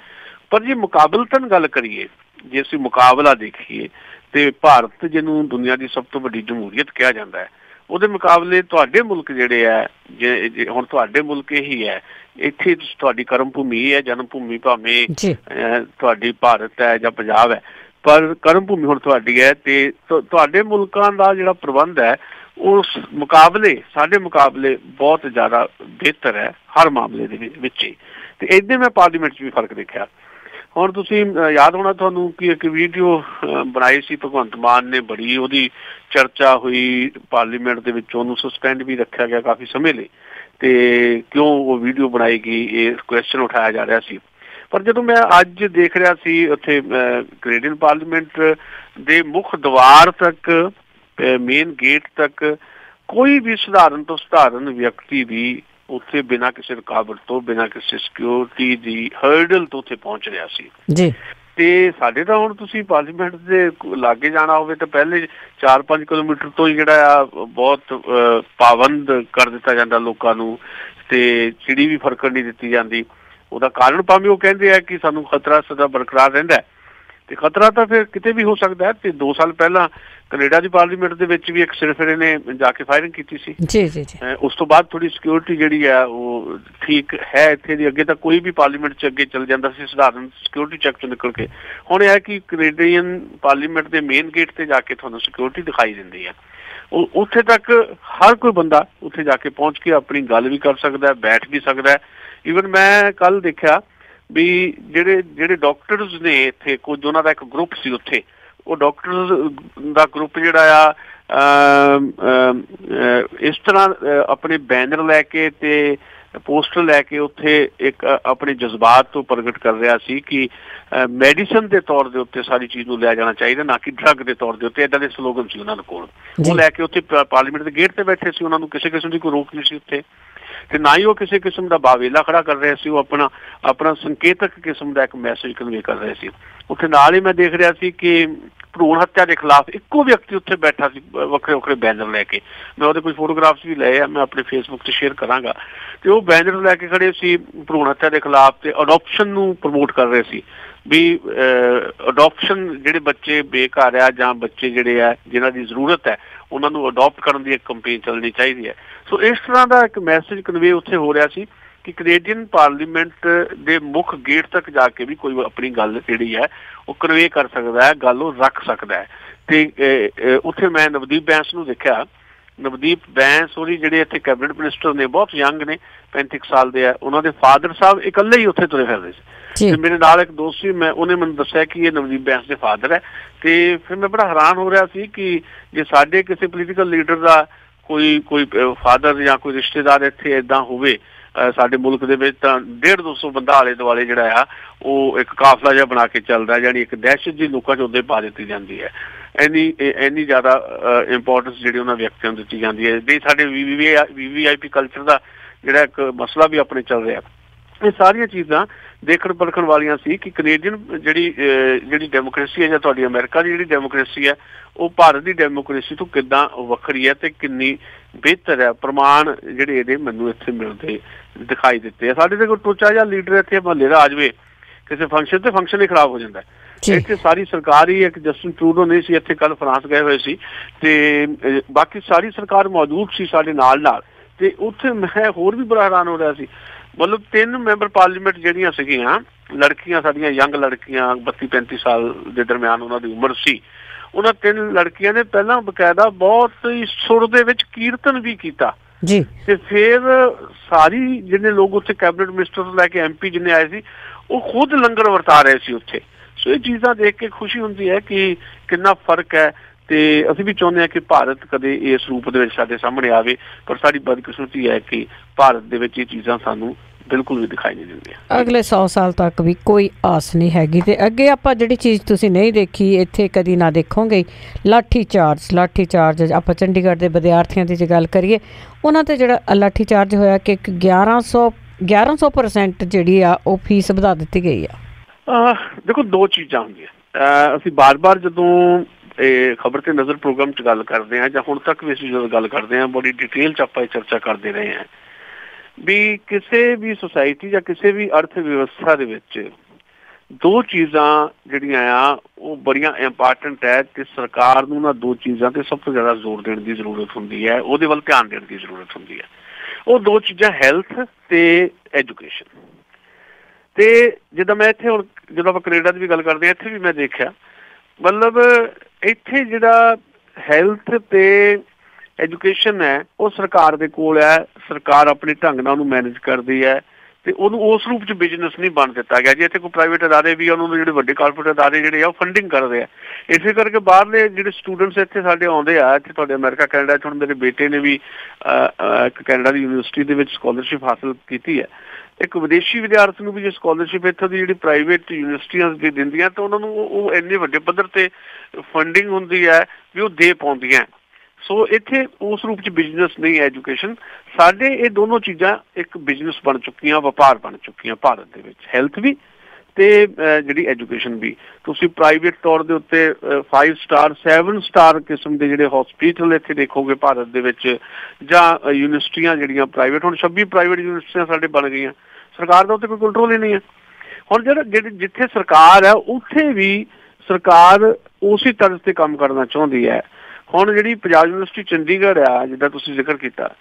ਪਰ ਜੇ ਮੁਕਾਬਲਤਨ ਗੱਲ ਕਰੀਏ, ਜੇ ਅਸੀਂ ਮੁਕਾਬਲਾ ਦੇਖੀਏ ਤੇ ਭਾਰਤ ਜਿਹਨੂੰ ਦੁਨੀਆ ਦੀ ਸਭ ਤੋਂ ਵੱਡੀ ਜਮਹੂਰੀਅਤ ਕਿਹਾ ਜਾਂਦਾ ਹੈ, ਉਹਦੇ ਮੁਕਾਬਲੇ ਤੁਹਾਡੇ ਮੁਲਕ ਜਿਹੜੇ ਹੈ, ਜੇ ਹੁਣ ਤੁਹਾਡੇ ਮੁਲਕ ਇਹੀ ਹੈ, ਇੱਥੇ ਤੁਹਾਡੀ ਕਰਮ ਭੂਮੀ ਹੈ, ਜਨਮ ਭੂਮੀ ਭਾਵੇਂ ਤੁਹਾਡੀ ਭਾਰਤ ਹੈ ਜਾਂ ਪੰਜਾਬ ਹੈ, ਪਰ ਕਰਮ ਭੂਮੀ ਹੁਣ ਤੁਹਾਡੀ ਹੈ ਤੇ ਤੁਹਾਡੇ ਮੁਲਕਾਂ ਦਾ ਜਿਹੜਾ ਪ੍ਰਬੰਧ ਹੈ ਉਸ ਮੁਕਾਬਲੇ, ਸਾਡੇ ਮੁਕਾਬਲੇ ਬਹੁਤ ਜ਼ਿਆਦਾ ਬਿਹਤਰ ਹੈ ਹਰ ਮਾਮਲੇ ਦੇ ਵਿੱਚ ਹੀ। ਤੇ ਇੱਦਾਂ ਮੈਂ ਪਾਰਲੀਮੈਂਟ 'ਚ ਵੀ ਫਰਕ ਦੇਖਿਆ। ਹੁਣ ਤੁਸੀਂ ਯਾਦ ਹੋਣਾ ਤੁਹਾਨੂੰ ਕਿ ਇੱਕ ਵੀਡੀਓ ਬਣਾਈ ਸੀ ਭਗਵੰਤ ਮਾਨ ਨੇ, ਬੜੀ ਉਹਦੀ ਚਰਚਾ ਹੋਈ ਪਾਰਲੀਮੈਂਟ ਦੇ ਵਿੱਚ, ਉਹਨੂੰ ਸਸਪੈਂਡ ਵੀ ਰੱਖਿਆ ਗਿਆ ਕਾਫੀ ਸਮੇਂ ਲਈ। ਤੇ ਕਿਉਂ ਉਹ ਵੀਡੀਓ ਬਣਾਈ ਗਈ, ਇਹ ਕੁਐਸਚਨ ਉਠਾਇਆ ਜਾ ਰਿਹਾ ਸੀ। ਪਰ ਜਦੋਂ ਮੈਂ ਅੱਜ ਦੇਖ ਰਿਹਾ ਸੀ ਉੱਥੇ ਕੈਨੇਡੀਅਨ ਪਾਰਲੀਮੈਂਟ ਦੇ ਮੁੱਖ ਦੁਆਰ ਤੱਕ, ਮੇਨ ਗੇਟ ਤੱਕ ਕੋਈ ਵੀ ਸਧਾਰਨ ਤੋਂ ਸਧਾਰਨ ਵਿਅਕਤੀ ਵੀ ਉੱਥੇ ਬਿਨਾਂ ਕਿਸੇ ਰੁਕਾਵਟ ਤੋਂ, ਬਿਨਾਂ ਕਿਸੇ ਸਿਕਿਉਰਿਟੀ ਦੀ ਹਰਡਲ ਤੋਂ ਉੱਥੇ ਪਹੁੰਚ ਰਿਹਾ ਸੀ ਜੀ। ਤੇ ਸਾਡੇ ਤਾਂ ਹੁਣ ਤੁਸੀਂ ਪਾਰਲੀਮੈਂਟ ਦੇ ਲਾਗੇ ਜਾਣਾ ਹੋਵੇ ਤਾਂ ਪਹਿਲੇ 4-5 ਕਿਲੋਮੀਟਰ ਤੋਂ ਹੀ ਜਿਹੜਾ ਆ ਬਹੁਤ ਪਾਬੰਦ ਕਰ ਦਿੱਤਾ ਜਾਂਦਾ ਲੋਕਾਂ ਨੂੰ, ਤੇ ਚਿੜੀ ਵੀ ਫਰਕਣ ਨਹੀਂ ਦਿੱਤੀ ਜਾਂਦੀ। ਉਹਦਾ ਕਾਰਨ ਭਾਵੇਂ ਉਹ ਕਹਿੰਦੇ ਆ ਕਿ ਸਾਨੂੰ ਖਤਰਾ ਸਦਾ ਬਰਕਰਾਰ ਰਹਿੰਦਾ, ਤੇ ਖਤਰਾ ਤਾਂ ਫਿਰ ਕਿਤੇ ਵੀ ਹੋ ਸਕਦਾ ਹੈ। ਤੇ 2 ਸਾਲ ਪਹਿਲਾਂ ਕੈਨੇਡਾ ਦੀ ਪਾਰਲੀਮੈਂਟ ਦੇ ਵਿੱਚ ਵੀ ਇੱਕ ਸਿਰਫਿਰੇ ਨੇ ਜਾ ਕੇ ਫਾਇਰਿੰਗ ਕੀਤੀ ਸੀ ਜੀ। ਉਸ ਤੋਂ ਬਾਅਦ ਥੋੜੀ ਸਿਕਿਉਰਿਟੀ ਜਿਹੜੀ ਆ ਉਹ ਠੀਕ ਹੈ ਇੱਥੇ ਦੀ। ਅੱਗੇ ਤਾਂ ਕੋਈ ਵੀ ਪਾਰਲੀਮੈਂਟ 'ਚ ਅੱਗੇ ਚੱਲ ਜਾਂਦਾ ਸੀ ਸਧਾਰਨ ਸਿਕਿਉਰਿਟੀ ਚੈੱਕ 'ਚੋਂ ਨਿਕਲ ਕੇ। ਹੁਣ ਇਹ ਹੈ ਕਿ ਕੈਨੇਡੀਅਨ ਪਾਰਲੀਮੈਂਟ ਦੇ ਮੇਨ ਗੇਟ ਤੇ ਜਾ ਕੇ ਤੁਹਾਨੂੰ ਸਿਕਿਉਰਿਟੀ ਦਿਖਾਈ ਦਿੰਦੀ ਹੈ। ਉੱਥੇ ਤੱਕ ਹਰ ਕੋਈ ਬੰਦਾ ਉੱਥੇ ਜਾ ਕੇ ਪਹੁੰਚ ਕੇ ਆਪਣੀ ਗੱਲ ਵੀ ਕਰ ਸਕਦਾ, ਬੈਠ ਵੀ ਸਕਦਾ ਈਵਨ ਮੈਂ ਕੱਲ ਦੇਖਿਆ ਵੀ ਜਿਹੜੇ ਡਾਕਟਰਸ ਨੇ ਇੱਥੇ, ਕੁਝ ਉਹਨਾਂ ਦਾ ਇੱਕ ਗਰੁੱਪ ਸੀ ਉੱਥੇ, ਉਹ ਡਾਕਟਰਸ ਦਾ ਗਰੁੱਪ ਜਿਹੜਾ ਆ ਇਸ ਤਰ੍ਹਾਂ ਆਪਣੇ ਬੈਨਰ ਲੈ ਕੇ ਤੇ ਪੋਸਟਰ ਲੈ ਕੇ ਉੱਥੇ ਇੱਕ ਆਪਣੇ ਜਜ਼ਬਾਤ ਤੋਂ ਪ੍ਰਗਟ ਕਰ ਰਿਹਾ ਸੀ ਕਿ ਮੈਡੀਸਨ ਦੇ ਤੌਰ ਦੇ ਉੱਤੇ ਸਾਰੀ ਚੀਜ਼ ਨੂੰ ਲਿਆ ਜਾਣਾ ਚਾਹੀਦਾ, ਨਾ ਕਿ ਡਰੱਗ ਦੇ ਤੌਰ ਦੇ ਉੱਤੇ। ਏਦਾਂ ਦੇ ਸਲੋਗਨ ਸੀ ਉਹਨਾਂ ਦੇ ਕੋਲ। ਉਹ ਲੈ ਕੇ ਉੱਥੇ ਪਾਰਲੀਮੈਂਟ ਦੇ ਗੇਟ ਤੇ ਬੈਠੇ ਸੀ। ਉਹਨਾਂ ਨੂੰ ਕਿਸੇ ਕਿਸਮ ਦੀ ਕੋਈ ਰੋਕ ਨਹੀਂ ਸੀ ਉੱਥੇ, ਤੇ ਨਾ ਹੀ ਉਹ ਕਿਸੇ ਕਿਸਮ ਦਾ ਬਾਵੇਲਾ ਖੜਾ ਕਰ ਰਹੇ ਸੀ। ਉਹ ਆਪਣਾ ਸੰਕੇਤਕ ਕਿਸਮ ਦਾ ਇੱਕ ਮੈਸੇਜ ਕਨਵੇ ਕਰ ਰਹੇ ਸੀ ਉੱਥੇ। ਨਾਲ ਹੀ ਮੈਂ ਦੇਖ ਰਿਹਾ ਸੀ ਕਿ ਭਰੂਣ ਹੱਤਿਆ ਦੇ ਖਿਲਾਫ ਇੱਕੋ ਵਿਅਕਤੀ ਉੱਥੇ ਬੈਠਾ ਸੀ, ਵੱਖਰੇ ਵੱਖਰੇ ਬੈਨਰ ਲੈ ਕੇ। ਮੈਂ ਉਹਦੇ ਕੁਝ ਫੋਟੋਗ੍ਰਾਫਸ ਵੀ ਲਏ ਆ, ਮੈਂ ਆਪਣੇ ਫੇਸਬੁੱਕ ਤੇ ਸ਼ੇਅਰ ਕਰਾਂਗਾ। ਤੇ ਉਹ ਬੈਨਰ ਲੈ ਕੇ ਖੜੇ ਸੀ ਭਰੂਣ ਹੱਤਿਆ ਦੇ ਖਿਲਾਫ, ਤੇ ਅਡੋਪਸ਼ਨ ਨੂੰ ਪ੍ਰਮੋਟ ਕਰ ਰਹੇ ਸੀ ਵੀ ਅਡੋਪਸ਼ਨ, ਜਿਹੜੇ ਬੱਚੇ ਬੇਘਰ ਆ ਜਾਂ ਬੱਚੇ ਜਿਹੜੇ ਆ ਜਿਨ੍ਹਾਂ ਦੀ ਜ਼ਰੂਰਤ ਹੈ, ਉਹਨਾਂ ਨੂੰ ਅਡੋਪਟ ਕਰਨ ਦੀ ਇੱਕ ਕੰਪੇਨ ਚੱਲਣੀ ਚਾਹੀਦੀ ਹੈ। ਸੋ ਇਸ ਤਰ੍ਹਾਂ ਦਾ ਇੱਕ ਮੈਸੇਜ ਕਨਵੇ ਉੱਥੇ ਹੋ ਰਿਹਾ ਸੀ ਕਿ ਕੈਨੇਡੀਅਨ ਪਾਰਲੀਮੈਂਟ ਦੇ ਮੁੱਖ ਗੇਟ ਤੱਕ ਜਾ ਕੇ ਵੀ ਕੋਈ ਆਪਣੀ ਗੱਲ ਜਿਹੜੀ ਹੈ ਉਹ ਕਨਵੇ ਕਰ ਸਕਦਾ ਹੈ, ਗੱਲ ਉਹ ਰੱਖ ਸਕਦਾ ਹੈ। ਤੇ ਉੱਥੇ ਮੈਂ ਨਵਦੀਪ ਬੈਂਸ ਨੂੰ ਦੇਖਿਆ। ਨਵਦੀਪ ਬੈਂਸ ਹੋਰੀ ਜਿਹੜੇ ਇੱਥੇ ਕੈਬਨਿਟ ਮਿਨਿਸਟਰ ਨੇ, ਬਹੁਤ ਯੰਗ ਨੇ, 35 ਸਾਲ ਦੇ ਆ। ਉਹਨਾਂ ਦੇ ਫਾਦਰ ਸਾਹਿਬ ਇਕੱਲੇ ਹੀ ਉੱਥੇ ਤੁਰੇ ਫਿਰਦੇ ਸੀ। ਤੇ ਮੇਰੇ ਨਾਲ ਇੱਕ ਦੋਸਤ ਸੀ, ਉਹਨੇ ਮੈਨੂੰ ਦੱਸਿਆ ਕਿ ਇਹ ਨਵਦੀਪ ਬੈਂਸ ਦੇ ਫਾਦਰ ਹੈ। ਤੇ ਫਿਰ ਮੈਂ ਬੜਾ ਹੈਰਾਨ ਹੋ ਰਿਹਾ ਸੀ ਕਿ ਜੇ ਸਾਡੇ ਕਿਸੇ ਪੋਲੀਟੀਕਲ ਲੀਡਰ ਦਾ ਕੋਈ ਫਾਦਰ ਜਾਂ ਕੋਈ ਰਿਸ਼ਤੇਦਾਰ ਇੱਥੇ ਏਦਾਂ ਹੋਵੇ ਸਾਡੇ ਮੁਲਕ ਦੇ ਵਿੱਚ, ਤਾਂ 150-200 ਬੰਦਾ ਆਲੇ ਦੁਆਲੇ ਜਿਹੜਾ ਆ ਉਹ ਇੱਕ ਕਾਫਲਾ ਜਿਹਾ ਬਣਾ ਕੇ ਚੱਲਦਾ, ਜਾਣੀ ਇੱਕ ਦਹਿਸ਼ਤ ਜੀ ਲੋਕਾਂ 'ਚ ਉੱਦੇ ਪਾ ਦਿੱਤੀ ਜਾਂਦੀ ਹੈ। ਇੰਨੀ ਜ਼ਿਆਦਾ ਇੰਪੋਰਟੈਂਸ ਜਿਹੜੀ ਉਹਨਾਂ ਵਿਅਕਤੀਆਂ ਨੂੰ ਦਿੱਤੀ ਜਾਂਦੀ ਹੈ। ਵੀ ਸਾਡੇ VVIP ਕਲਚਰ ਦਾ ਜਿਹੜਾ ਇੱਕ ਮਸਲਾ ਵੀ ਆਪਣੇ ਚੱਲ ਰਿਹਾ। ਇਹ ਸਾਰੀਆਂ ਚੀਜ਼ਾਂ ਦੇਖਣ ਪਰਖਣ ਵਾਲੀਆਂ ਸੀ ਕਿ ਕੈਨੇਡੀਅਨ ਜਿਹੜੀ ਡੈਮੋਕ੍ਰੇਸੀ ਹੈ ਜਾਂ ਤੁਹਾਡੀ ਅਮਰੀਕਾ ਦੀ ਜਿਹੜੀ ਡੈਮੋਕ੍ਰੇਸੀ ਹੈ, ਉਹ ਭਾਰਤ ਦੀ ਡੈਮੋਕ੍ਰੇਸੀ ਤੋਂ ਕਿੱਦਾਂ ਵੱਖਰੀ ਹੈ ਤੇ ਕਿੰਨੀ ਬਿਹਤਰ ਹੈ। ਪ੍ਰਮਾਣ ਜਿਹੜੇ ਇਹਦੇ ਮੈਨੂੰ ਇੱਥੇ ਮਿਲਦੇ ਦਿਖਾਈ ਦਿੱਤੇ ਆ। ਸਾਡੇ ਤੇ ਕੋਈ ਟੋਚਾ ਜਿਹਾ ਲੀਡਰ ਇੱਥੇ ਮਹੱਲੇ ਦਾ ਆ ਜਾਵੇ ਕਿਸੇ ਫੰਕਸ਼ਨ ਤੇ, ਫੰਕਸ਼ਨ ਹੀ ਖਰਾਬ ਹੋ ਜਾਂਦਾ। ਇੱਥੇ ਸਾਰੀ ਸਰਕਾਰ ਹੀ, ਇੱਕ ਜਸਟਿਨ ਟਰੂਡੋ ਨਹੀਂ ਸੀ ਇੱਥੇ, ਕੱਲ ਫਰਾਂਸ ਗਏ ਹੋਏ ਸੀ, ਤੇ ਬਾਕੀ ਸਾਰੀ ਸਰਕਾਰ ਮੌਜੂਦ ਸੀ ਸਾਡੇ ਨਾਲ। ਤੇ ਉੱਥੇ ਮੈਂ ਹੋਰ ਵੀ ਬੜਾ ਹੈਰਾਨ ਹੋ ਰਿਹਾ ਸੀ। ਮਤਲਬ 3 ਮੈਂਬਰ ਪਾਰਲੀਮੈਂਟ ਜਿਹੜੀਆਂ ਸੀਗੀਆਂ, ਲੜਕੀਆਂ ਸਾਡੀਆਂ, ਯੰਗ ਲੜਕੀਆਂ, 32-35 ਸਾਲ ਦੇ ਦਰਮਿਆਨ ਉਹਨਾਂ ਦੀ ਉਮਰ ਸੀ, ਉਹਨਾਂ 3 ਲੜਕੀਆਂ ਨੇ ਪਹਿਲਾਂ ਬਕਾਇਦਾ ਬਹੁਤ ਹੀ ਸੁਰ ਦੇ ਵਿੱਚ ਕੀਰਤਨ ਵੀ ਕੀਤਾ ਜੀ। ਤੇ ਫਿਰ ਸਾਰੀ ਜਿਹਨੇ ਲੋਕ ਉੱਥੇ ਕੈਬਨਿਟ ਮਿਨਿਸਟਰ ਤੋਂ ਲੈ ਕੇ MP ਜਿੰਨੇ ਆਏ ਸੀ, ਉਹ ਖੁਦ ਲੰਗਰ ਵਰਤਾ ਰਹੇ ਸੀ ਉੱਥੇ। ਸੋ ਇਹ ਚੀਜ਼ਾਂ ਦੇਖ ਕੇ ਖੁਸ਼ੀ ਹੁੰਦੀ ਹੈ ਕਿ ਕਿੰਨਾ ਫਰਕ ਹੈ। ਤੇ ਅਸੀਂ ਵੀ ਚਾਹੁੰਦੇ ਹਾਂ ਕਿ ਭਾਰਤ ਕਦੇ ਇਸ ਰੂਪ ਦੇ ਵਿੱਚ ਸਾਡੇ ਸਾਹਮਣੇ ਆਵੇ, ਪਰ ਸਾਡੀ ਬਦਕਿਸਮਤੀ ਹੈ ਕਿ ਭਾਰਤ ਦੇ ਵਿੱਚ ਇਹ ਚੀਜ਼ਾਂ ਸਾਨੂੰ ਬਿਲਕੁਲ ਵੀ ਦਿਖਾਈ ਨਹੀਂ ਦਿੰਦੀਆਂ। ਅਗਲੇ 100 ਸਾਲ ਤੱਕ ਵੀ ਕੋਈ ਆਸ ਨਹੀਂ ਹੈਗੀ। ਤੇ ਅੱਗੇ ਆਪਾਂ ਜਿਹੜੀ ਚੀਜ਼ ਤੁਸੀਂ ਨਹੀਂ ਦੇਖੀ ਇੱਥੇ ਕਦੀ ਨਾ ਦੇਖੋਗੇ, ਲਾਠੀ ਚਾਰਜ। ਆਪਾਂ ਚੰਡੀਗੜ੍ਹ ਦੇ ਵਿਦਿਆਰਥੀਆਂ ਦੀ ਜੇ ਗੱਲ ਕਰੀਏ, ਉਹਨਾਂ ਤੇ ਜਿਹੜਾ ਲਾਠੀ ਚਾਰਜ ਹੋਇਆ ਕਿ 1100% ਜਿਹੜੀ ਆ ਉਹ ਫੀਸ ਵਧਾ ਦਿੱਤੀ ਗਈ ਆ। ਦੇਖੋ, 2 ਚੀਜ਼ਾਂ ਹੁੰਦੀਆਂ। ਅਸੀਂ ਬਾਰ-ਬਾਰ ਜਦੋਂ ਇਹ ਖਬਰ ਤੇ ਨਜ਼ਰ ਪ੍ਰੋਗਰਾਮ 'ਚ ਗੱਲ ਕਰਦੇ ਹਾਂ, ਜਾਂ ਹੁਣ ਤੱਕ ਵੀ ਅਸੀਂ ਜਦੋਂ ਗੱਲ ਕਰਦੇ ਹਾਂ, ਬੜੀ ਡਿਟੇਲ 'ਚ ਆਪਾਂ ਇਹ ਚਰਚਾ ਕਰਦੇ ਰਹੇ ਹਾਂ ਵੀ ਕਿਸੇ ਵੀ ਸੁਸਾਇਟੀ ਜਾਂ ਕਿਸੇ ਵੀ ਅਰਥ ਵਿਵਸਥਾ ਦੇ ਵਿੱਚ 2 ਚੀਜ਼ਾਂ ਜਿਹੜੀਆਂ ਆ ਉਹ ਬੜੀਆਂ ਇੰਪਾਰਟੈਂਟ ਹੈ, ਤੇ ਸਰਕਾਰ ਨੂੰ ਉਹਨਾਂ 2 ਚੀਜ਼ਾਂ ਤੇ ਸਭ ਤੋਂ ਜ਼ਿਆਦਾ ਜ਼ੋਰ ਦੇਣ ਦੀ ਜ਼ਰੂਰਤ ਹੁੰਦੀ ਹੈ, ਉਹਦੇ ਵੱਲ ਧਿਆਨ ਦੇਣ ਦੀ ਜ਼ਰੂਰਤ ਹੁੰਦੀ ਹੈ। ਉਹ 2 ਚੀਜ਼ਾਂ ਹੈਲਥ ਤੇ ਐਜੂਕੇਸ਼ਨ। ਤੇ ਜਿੱਦਾਂ ਮੈਂ ਇੱਥੇ ਹੁਣ ਜਦੋਂ ਆਪਾਂ ਕੈਨੇਡਾ ਦੀ ਵੀ ਗੱਲ ਕਰਦੇ ਹਾਂ, ਇੱਥੇ ਵੀ ਮੈਂ ਦੇਖਿਆ, ਮਤਲਬ ਇੱਥੇ ਜਿਹੜਾ ਹੈਲਥ ਤੇ ਐਜੂਕੇਸ਼ਨ ਹੈ ਉਹ ਸਰਕਾਰ ਦੇ ਕੋਲ ਹੈ। ਸਰਕਾਰ ਆਪਣੇ ਢੰਗ ਨਾਲ ਉਹਨੂੰ ਮੈਨੇਜ ਕਰਦੀ ਹੈ, ਤੇ ਉਹਨੂੰ ਉਸ ਰੂਪ 'ਚ ਬਿਜ਼ਨਸ ਨਹੀਂ ਬਣ ਦਿੱਤਾ ਗਿਆ। ਜੇ ਇੱਥੇ ਕੋਈ ਪ੍ਰਾਈਵੇਟ ਅਦਾਰੇ ਵੀ, ਉਹਨਾਂ ਦੇ ਜਿਹੜੇ ਵੱਡੇ ਕਾਰਪੋਰੇਟ ਅਦਾਰੇ ਜਿਹੜੇ ਆ ਉਹ ਫੰਡਿੰਗ ਕਰਦੇ ਆ। ਇਸੇ ਕਰਕੇ ਬਾਹਰਲੇ ਜਿਹੜੇ ਸਟੂਡੈਂਟਸ ਇੱਥੇ ਸਾਡੇ ਆਉਂਦੇ ਆ, ਇੱਥੇ ਤੁਹਾਡੇ ਅਮਰੀਕਾ, ਕੈਨੇਡਾ 'ਚ, ਹੁਣ ਮੇਰੇ ਬੇਟੇ ਨੇ ਵੀ ਇੱਕ ਕੈਨੇਡਾ ਦੀ ਯੂਨੀਵਰਸਿਟੀ ਦੇ ਵਿੱਚ ਸਕਾਲਰਸ਼ਿਪ ਹਾਸਲ ਕੀਤੀ ਹੈ। ਇੱਕ ਵਿਦੇਸ਼ੀ ਵਿਦਿਆਰਥੀ ਨੂੰ ਵੀ ਜੇ ਸਕਾਲਰਸ਼ਿਪ ਇੱਥੋਂ ਦੀ ਜਿਹੜੀ ਪ੍ਰਾਈਵੇਟ ਯੂਨੀਵਰਸਿਟੀਆਂ ਵੀ ਦਿੰਦੀਆਂ, ਤਾਂ ਉਹਨਾਂ ਨੂੰ ਉਹ ਇੰਨੇ ਵੱਡੇ ਪੱਧਰ ਤੇ ਫੰਡਿੰਗ ਹੁੰਦੀ ਹੈ ਵੀ ਉਹ ਦੇ ਪਾਉਂਦੀਆਂ। ਸੋ ਇੱਥੇ ਉਸ ਰੂਪ 'ਚ ਬਿਜ਼ਨਸ ਨਹੀਂ ਹੈ ਐਜੂਕੇਸ਼ਨ। ਸਾਡੇ ਇਹ ਦੋਨੋਂ ਚੀਜ਼ਾਂ ਇੱਕ ਬਿਜ਼ਨਸ ਬਣ ਚੁੱਕੀਆਂ, ਵਪਾਰ ਬਣ ਚੁੱਕੀਆਂ ਭਾਰਤ ਦੇ ਵਿੱਚ, ਹੈਲਥ ਵੀ ਤੇ ਜਿਹੜੀ ਐਜੂਕੇਸ਼ਨ ਵੀ। ਤੁਸੀਂ ਪ੍ਰਾਈਵੇਟ ਤੌਰ ਦੇ ਉੱਤੇ 5 ਸਟਾਰ 7 ਸਟਾਰ ਕਿਸਮ ਦੇ ਜਿਹੜੇ ਹਸਪੀਟਲ ਇੱਥੇ ਦੇਖੋਗੇ ਭਾਰਤ ਦੇ ਵਿੱਚ, ਜਾਂ ਯੂਨੀਵਰਸਿਟੀਆਂ ਜਿਹੜੀਆਂ ਪ੍ਰਾਈਵੇਟ, ਹੁਣ 26 ਪ੍ਰਾਈਵੇਟ ਯੂਨੀਵਰਸਿਟੀਆਂ ਸਾਡੇ ਬਣ ਗਈਆਂ। ਸਰਕਾਰ ਦਾ ਉੱਤੇ ਕੋਈ ਕੰਟਰੋਲ ਹੀ ਨਹੀਂ ਹੈ। ਹੁਣ ਜਿੱਥੇ ਸਰਕਾਰ ਹੈ ਉੱਥੇ ਵੀ ਸਰਕਾਰ ਉਸੇ ਤਰ੍ਹਾਂ ਤੇ ਕੰਮ ਕਰਨਾ ਚਾਹੁੰਦੀ ਹੈ। ਹੁਣ ਜਿਹੜੀ ਪੰਜਾਬ ਯੂਨੀਵਰਸਿਟੀ ਚੰਡੀਗੜ੍ਹ ਆ, ਜਿੱਦਾਂ ਤੁਸੀਂ ਜ਼ਿਕਰ ਕੀਤਾ,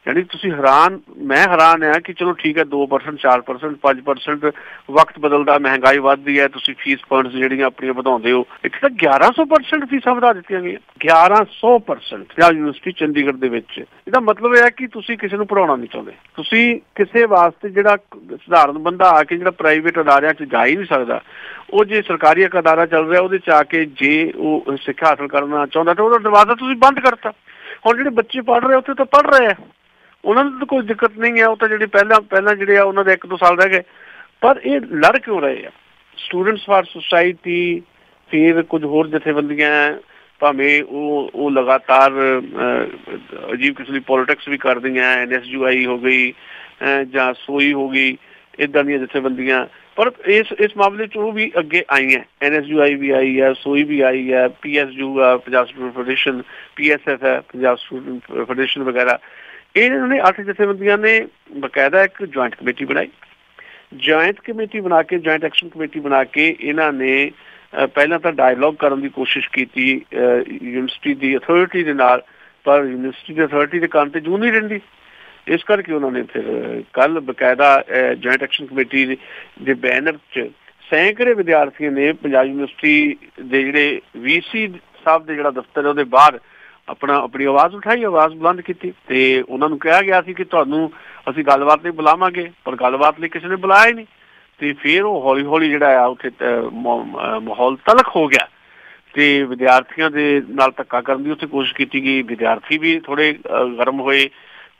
यानी तुसी हैरान, मैं हैरान है कि चलो ठीक है 2%, 4%, 5% वक्त बदलता, महंगाई बढ़ती है, तुसी फीस फंड्स ਜਿਹੜੀਆਂ ਆਪਣੀਆਂ ਵਧਾਉਂਦੇ ਹੋ। ਇੱਥੇ ਤਾਂ 1100% ਫੀਸਾਂ ਵਧਾ ਦਿੱਤੀਆਂ ਗਈਆਂ, 1100% ਪੰਜਾਬ ਯੂਨੀਵਰਸਿਟੀ ਚੰਡੀਗੜ੍ਹ ਦੇ ਵਿੱਚ। ਇਹਦਾ ਮਤਲਬ ਇਹ ਹੈ ਕਿ ਤੁਸੀਂ ਕਿਸੇ ਨੂੰ ਪੜ੍ਹਾਉਣਾ ਨਹੀਂ ਚਾਹੁੰਦੇ, ਤੁਸੀਂ ਕਿਸੇ ਵਾਸਤੇ ਜਿਹੜਾ ਸਧਾਰਨ ਬੰਦਾ ਆ ਕੇ ਜਿਹੜਾ ਪ੍ਰਾਈਵੇਟ ਅਦਾਰਿਆਂ 'ਚ ਜਾ ਹੀ ਨਹੀਂ ਸਕਦਾ, ਉਹ ਜੇ ਸਰਕਾਰੀ ਇੱਕ ਅਦਾਰਾ ਚੱਲ ਰਿਹਾ ਉਹਦੇ 'ਚ ਆ ਕੇ ਜੇ ਉਹ ਸਿੱਖਿਆ ਹਾਸਲ ਕਰਨਾ ਚਾਹੁੰਦਾ ਤਾਂ ਉਹਦਾ ਦਰਵਾਜ਼ਾ ਤੁਸੀਂ ਬੰਦ ਕਰਤਾ। ਹੁਣ ਜਿਹੜੇ ਬੱਚੇ ਪੜ੍ਹ ਰਹੇ ਉੱਥੇ ਤਾਂ ਪੜ੍ਹ ਰਹੇ ਆ, ਉਹਨਾਂ ਨੂੰ ਤਾਂ ਕੋਈ ਦਿੱਕਤ ਨਹੀਂ ਹੈ, ਉਹ ਤਾਂ ਜਿਹੜੇ ਪਹਿਲਾਂ ਜਿਹੜੇ ਆ ਉਹਨਾਂ ਦੇ 1-2 ਸਾਲ ਰਹਿ ਗਏ। ਪਰ ਇਹ ਲੜ ਕਿਉਂ ਰਹੇ ਆ? ਸਟੂਡੈਂਟਸ ਫਾਰ ਸੁਸਾਇਟੀ, ਫਿਰ ਕੁਝ ਹੋਰ ਜਥੇਬੰਦੀਆਂ ਭਾਵੇਂ ਉਹ ਲਗਾਤਾਰ ਅਜੀਬ ਕਿਸਮ ਦੀ ਪੋਲੀਟਿਕਸ ਵੀ ਕਰਦੀਆਂ, NSUI ਹੋ ਗਈ ਜਾਂ ਸੋਈ ਹੋ ਗਈ, ਇੱਦਾਂ ਦੀਆਂ ਜਥੇਬੰਦੀਆਂ। ਪਰ ਇਸ ਮਾਮਲੇ 'ਚ ਉਹ ਵੀ ਅੱਗੇ ਆਈ ਹੈ, NSUI ਵੀ ਆਈ ਹੈ, ਸੋਈ ਵੀ ਆਈ ਹੈ, PSU ਆ ਪੰਜਾਬ ਸਟੂਡੈਂਟ ਫੈਡਰੇਸ਼ਨ, PSF ਹੈ ਪੰਜਾਬ ਸਟੂਡੈਂਟ ਫੈਡਰੇਸ਼ਨ ਵਗੈਰਾ। ਇਹਨਾਂ ਨੇ 8 ਜਥੇਬੰਦੀਆਂ ਨੇ ਬਕਾਇਦਾ ਇੱਕ ਜੁਆਇੰਟ ਕਮੇਟੀ ਬਣਾਈ। ਜੁਆਇੰਟ ਕਮੇਟੀ ਬਣਾ ਕੇ, ਜੁਆਇੰਟ ਐਕਸ਼ਨ ਕਮੇਟੀ ਬਣਾ ਕੇ ਇਹਨਾਂ ਨੇ ਪਹਿਲਾਂ ਤਾਂ ਡਾਇਲੋਗ ਕਰਨ ਦੀ ਕੋਸ਼ਿਸ਼ ਕੀਤੀ ਯੂਨੀਵਰਸਿਟੀ ਦੀ ਅਥਾਰਟੀ ਦੇ ਨਾਲ, ਪਰ ਯੂਨੀਵਰਸਿਟੀ ਦੀ ਅਥਾਰਟੀ ਦੇ ਕੰਨ 'ਤੇ ਜੂੰ ਨਹੀਂ ਰਹਿੰਦੀ। ਇਸ ਕਰਕੇ ਉਹਨਾਂ ਨੇ ਫਿਰ ਕੱਲ੍ਹ ਬਕਾਇਦਾ ਜੁਆਇੰਟ ਐਕਸ਼ਨ ਕਮੇਟੀ ਦੇ ਬੈਨਰ 'ਚ ਸੈਂਕੜੇ ਵਿਦਿਆਰਥੀਆਂ ਨੇ ਪੰਜਾਬ ਯੂਨੀਵਰਸਿਟੀ ਦੇ ਜਿਹੜੇ VC ਸਾਹਿਬ ਦੇ ਜਿਹੜਾ ਦਫ਼ਤਰ ਹੈ ਉਹਦੇ ਬਾਹਰ ਆਪਣੀ ਆਵਾਜ਼ ਉਠਾਈ, ਆਵਾਜ਼ ਬੁਲੰਦ ਕੀਤੀ ਤੇ ਉਹਨਾਂ ਨੂੰ ਕਿਹਾ ਗਿਆ ਸੀ ਕਿ ਤੁਹਾਨੂੰ ਅਸੀਂ ਗੱਲਬਾਤ ਲਈ ਬੁਲਾਵਾਂਗੇ, ਪਰ ਗੱਲਬਾਤ ਲਈ ਕਿਸੇ ਨੇ ਬੁਲਾਇਆ ਹੀ ਨਹੀਂ। ਤੇ ਫਿਰ ਉਹ ਹੌਲੀ ਹੌਲੀ ਜਿਹੜਾ ਆ ਉੱਥੇ ਮਾਹੌਲ ਤਲਖ ਹੋ ਗਿਆ ਤੇ ਵਿਦਿਆਰਥੀਆਂ ਦੇ ਨਾਲ ਧੱਕਾ ਕਰਨ ਦੀ ਉੱਥੇ ਕੋਸ਼ਿਸ਼ ਕੀਤੀ ਗਈ। ਵਿਦਿਆਰਥੀ ਵੀ ਥੋੜ੍ਹੇ ਗਰਮ ਹੋਏ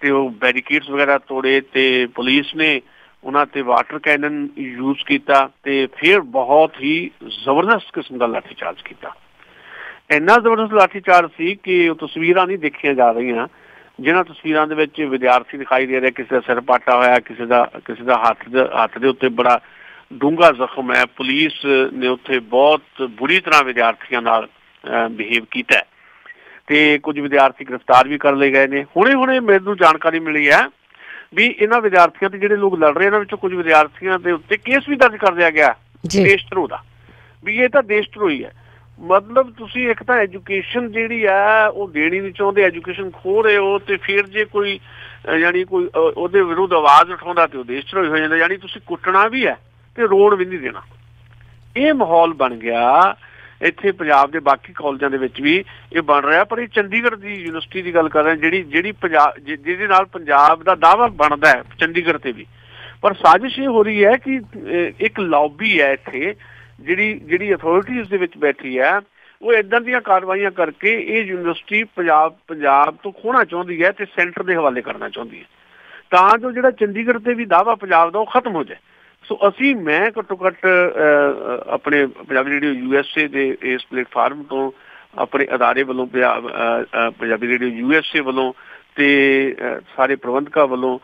ਤੇ ਉਹ ਬੈਰੀਕੇਡਸ ਵਗੈਰਾ ਤੋੜੇ ਤੇ ਪੁਲਿਸ ਨੇ ਉਹਨਾਂ ਤੇ ਵਾਟਰ ਕੈਨਨ ਯੂਜ਼ ਕੀਤਾ ਤੇ ਫਿਰ ਬਹੁਤ ਹੀ ਜ਼ਬਰਦਸਤ ਕਿਸਮ ਦਾ ਲਾਠੀਚਾਰਜ ਕੀਤਾ। ਇੰਨਾ ਜ਼ਬਰਦਸਤ ਲਾਠੀਚਾਰਜ ਸੀ ਕਿ ਉਹ ਤਸਵੀਰਾਂ ਨਹੀਂ ਦੇਖੀਆਂ ਜਾ ਰਹੀਆਂ, ਜਿਹਨਾਂ ਤਸਵੀਰਾਂ ਦੇ ਵਿੱਚ ਵਿਦਿਆਰਥੀ ਦਿਖਾਈ ਦੇ ਰਿਹਾ, ਕਿਸੇ ਦਾ ਸਿਰ ਪਾਟਾ ਹੋਇਆ, ਕਿਸੇ ਦਾ ਹੱਥ ਦੇ ਉੱਤੇ ਬੜਾ ਡੂੰਘਾ ਜ਼ਖਮ ਹੈ। ਪੁਲਿਸ ਨੇ ਉੱਥੇ ਬਹੁਤ ਬੁਰੀ ਤਰ੍ਹਾਂ ਵਿਦਿਆਰਥੀਆਂ ਨਾਲ ਬਿਹੇਵ ਕੀਤਾ ਤੇ ਕੁਝ ਵਿਦਿਆਰਥੀ ਗ੍ਰਿਫਤਾਰ ਵੀ ਕਰ ਲਏ ਗਏ ਨੇ। ਹੁਣੇ ਮੈਨੂੰ ਜਾਣਕਾਰੀ ਮਿਲੀ ਹੈ ਵੀ ਇਹਨਾਂ ਵਿਦਿਆਰਥੀਆਂ ਤੇ ਜਿਹੜੇ ਲੋਕ ਲੜ ਰਹੇ ਇਹਨਾਂ ਵਿੱਚੋਂ ਕੁਝ ਵਿਦਿਆਰਥੀਆਂ ਦੇ ਉੱਤੇ ਕੇਸ ਵੀ ਦਰਜ ਕਰ ਦਿਆ ਗਿਆ ਦੇਸ਼ ਧਰੋਹ ਦਾ, ਵੀ ਇਹ ਤਾਂ ਦੇਸ਼ ਧਰੋਹੀ ਹੈ। ਮਤਲਬ ਤੁਸੀਂ ਇੱਕ ਤਾਂ ਐਜੂਕੇਸ਼ਨ ਜਿਹੜੀ ਆ ਉਹ ਦੇਣੀ ਨਹੀਂ ਚਾਹੁੰਦੇ, ਐਜੂਕੇਸ਼ਨ ਖੋਹ ਰਹੇ ਹੋ, ਤੇ ਫਿਰ ਜੇ ਕੋਈ ਯਾਨੀ ਕੋਈ ਉਹਦੇ ਵਿਰੁੱਧ ਆਵਾਜ਼ ਉਠਾਉਂਦਾ ਤੇ ਉਹ ਦੇਸ਼ ਧਰੋਹੀ ਹੋ ਜਾਂਦਾ। ਯਾਨੀ ਤੁਸੀਂ ਕੁੱਟਣਾ ਵੀ ਹੈ ਤੇ ਰੋਣ ਵੀ ਨਹੀਂ ਦੇਣਾ। ਇਹ ਮਾਹੌਲ ਬਣ ਗਿਆ ਇੱਥੇ ਪੰਜਾਬ ਦੇ ਬਾਕੀ ਕਾਲਜਾਂ ਦੇ ਵਿੱਚ ਵੀ ਇਹ ਬਣ ਰਿਹਾ। ਪਰ ਇਹ ਚੰਡੀਗੜ੍ਹ ਦੀ ਯੂਨੀਵਰਸਿਟੀ ਦੀ ਗੱਲ ਕਰ ਰਹੇ ਜਿਹੜੀ ਪੰਜਾਬ ਜਿਹਦੇ ਨਾਲ ਪੰਜਾਬ ਦਾ ਦਾਅਵਾ ਬਣਦਾ ਹੈ ਚੰਡੀਗੜ੍ਹ ਤੇ ਵੀ। ਪਰ ਸਾਜ਼ਿਸ਼ ਇਹ ਹੋ ਰਹੀ ਹੈ ਕਿ ਇੱਕ ਲੌਬੀ ਹੈ ਇੱਥੇ ਜਿਹੜੀ ਅਥਾਰਟੀਜ਼ ਦੇ ਵਿੱਚ ਬੈਠੀ ਹੈ, ਉਹ ਇੱਦਾਂ ਦੀਆਂ ਕਾਰਵਾਈਆਂ ਕਰਕੇ ਇਹ ਯੂਨੀਵਰਸਿਟੀ ਪੰਜਾਬ ਤੋਂ ਖੋਹਣਾ ਚਾਹੁੰਦੀ ਹੈ ਤੇ ਸੈਂਟਰ ਦੇ ਹਵਾਲੇ ਕਰਨਾ ਚਾਹੁੰਦੀ ਹੈ, ਤਾਂ ਜੋ ਜਿਹੜਾ ਚੰਡੀਗੜ੍ਹ ਤੇ ਵੀ ਦਾਅਵਾ ਪੰਜਾਬ ਦਾ ਉਹ ਖਤਮ ਹੋ ਜਾਏ। ਸੋ ਮੈਂ ਘੱਟੋ ਘੱਟ ਆਪਣੇ ਪੰਜਾਬੀ ਰੇਡੀਓ USA ਦੇ ਇਸ ਪਲੇਟਫਾਰਮ ਤੋਂ ਆਪਣੇ ਅਦਾਰੇ ਵੱਲੋਂ ਪੰਜਾਬੀ ਰੇਡੀਓ USA ਵੱਲੋਂ ਤੇ ਸਾਰੇ ਪ੍ਰਬੰਧਕਾਂ ਵੱਲੋਂ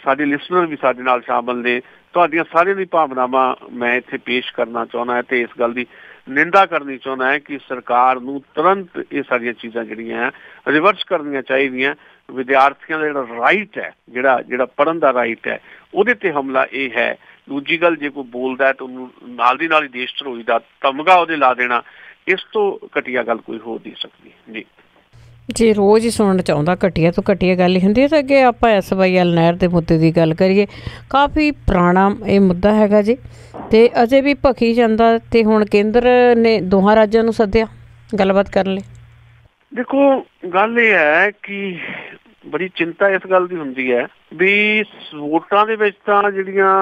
ਸਾਡੇ ਲਿਸਨਰ ਵੀ ਸਾਡੇ ਨਾਲ ਸ਼ਾਮਲ ਨੇ, ਤੁਹਾਡੀਆਂ ਸਾਰਿਆਂ ਦੀ ਭਾਵਨਾਵਾਂ ਮੈਂ ਇੱਥੇ ਪੇਸ਼ ਕਰਨਾ ਚਾਹੁੰਦਾ ਤੇ ਇਸ ਗੱਲ ਦੀ ਨਿੰਦਾ ਕਰਨੀ ਚਾਹੁੰਦਾ ਹੈ ਕਿ ਸਰਕਾਰ ਨੂੰ ਤੁਰੰਤ ਇਹ ਸਾਰੀਆਂ ਚੀਜ਼ਾਂ ਜਿਹੜੀਆਂ ਰਿਵਰਸ ਕਰਨੀਆਂ ਚਾਹੀਦੀਆਂ। ਵਿਦਿਆਰਥੀਆਂ ਦਾ ਜਿਹੜਾ ਰਾਈਟ ਹੈ, ਜਿਹੜਾ ਪੜ੍ਹਨ ਦਾ ਰਾਈਟ ਹੈ, ਉਹਦੇ ਤੇ ਹਮਲਾ ਇਹ ਹੈ। ਦੂਜੀ ਗੱਲ, ਜੇ ਕੋਈ ਬੋਲਦਾ ਤਾਂ ਉਹਨੂੰ ਨਾਲ ਦੀ ਨਾਲ ਹੀ ਦੇਸ਼ ਧਰੋਹੀ ਦਾ ਤਮਗਾ ਉਹਦੇ ਲਾ ਦੇਣਾ, ਇਸ ਤੋਂ ਘਟੀਆ ਗੱਲ ਕੋਈ ਹੋ ਨਹੀਂ ਸਕਦੀ। ਜੀ ਰੋਜ਼ ਹੀ ਸੁਣਨਾ ਚਾਹੁੰਦਾ ਘਟੀਆ ਤੋਂ ਘਟੀਆ ਗੱਲ ਹੀ ਹੁੰਦੀ ਹੈ। ਤਾਂ ਅੱਗੇ ਆਪਾਂ SYL ਨਹਿਰ ਦੇ ਮੁੱਦੇ ਦੀ ਗੱਲ ਕਰੀਏ, ਕਾਫੀ ਪੁਰਾਣਾ ਇਹ ਮੁੱਦਾ ਹੈਗਾ ਜੀ ਤੇ ਅਜੇ ਵੀ ਭਖੀ ਜਾਂਦਾ ਤੇ ਹੁਣ ਕੇਂਦਰ ਨੇ ਦੋਹਾਂ ਰਾਜਾਂ ਨੂੰ ਸੱਦਿਆ ਗੱਲਬਾਤ ਕਰਨ ਲਈ। ਦੇਖੋ ਗੱਲ ਇਹ ਹੈ ਕਿ ਬੜੀ ਚਿੰਤਾ ਇਸ ਗੱਲ ਦੀ ਹੁੰਦੀ ਹੈ ਵੀ ਵੋਟਾਂ ਦੇ ਵਿੱਚ ਤਾਂ ਜਿਹੜੀਆਂ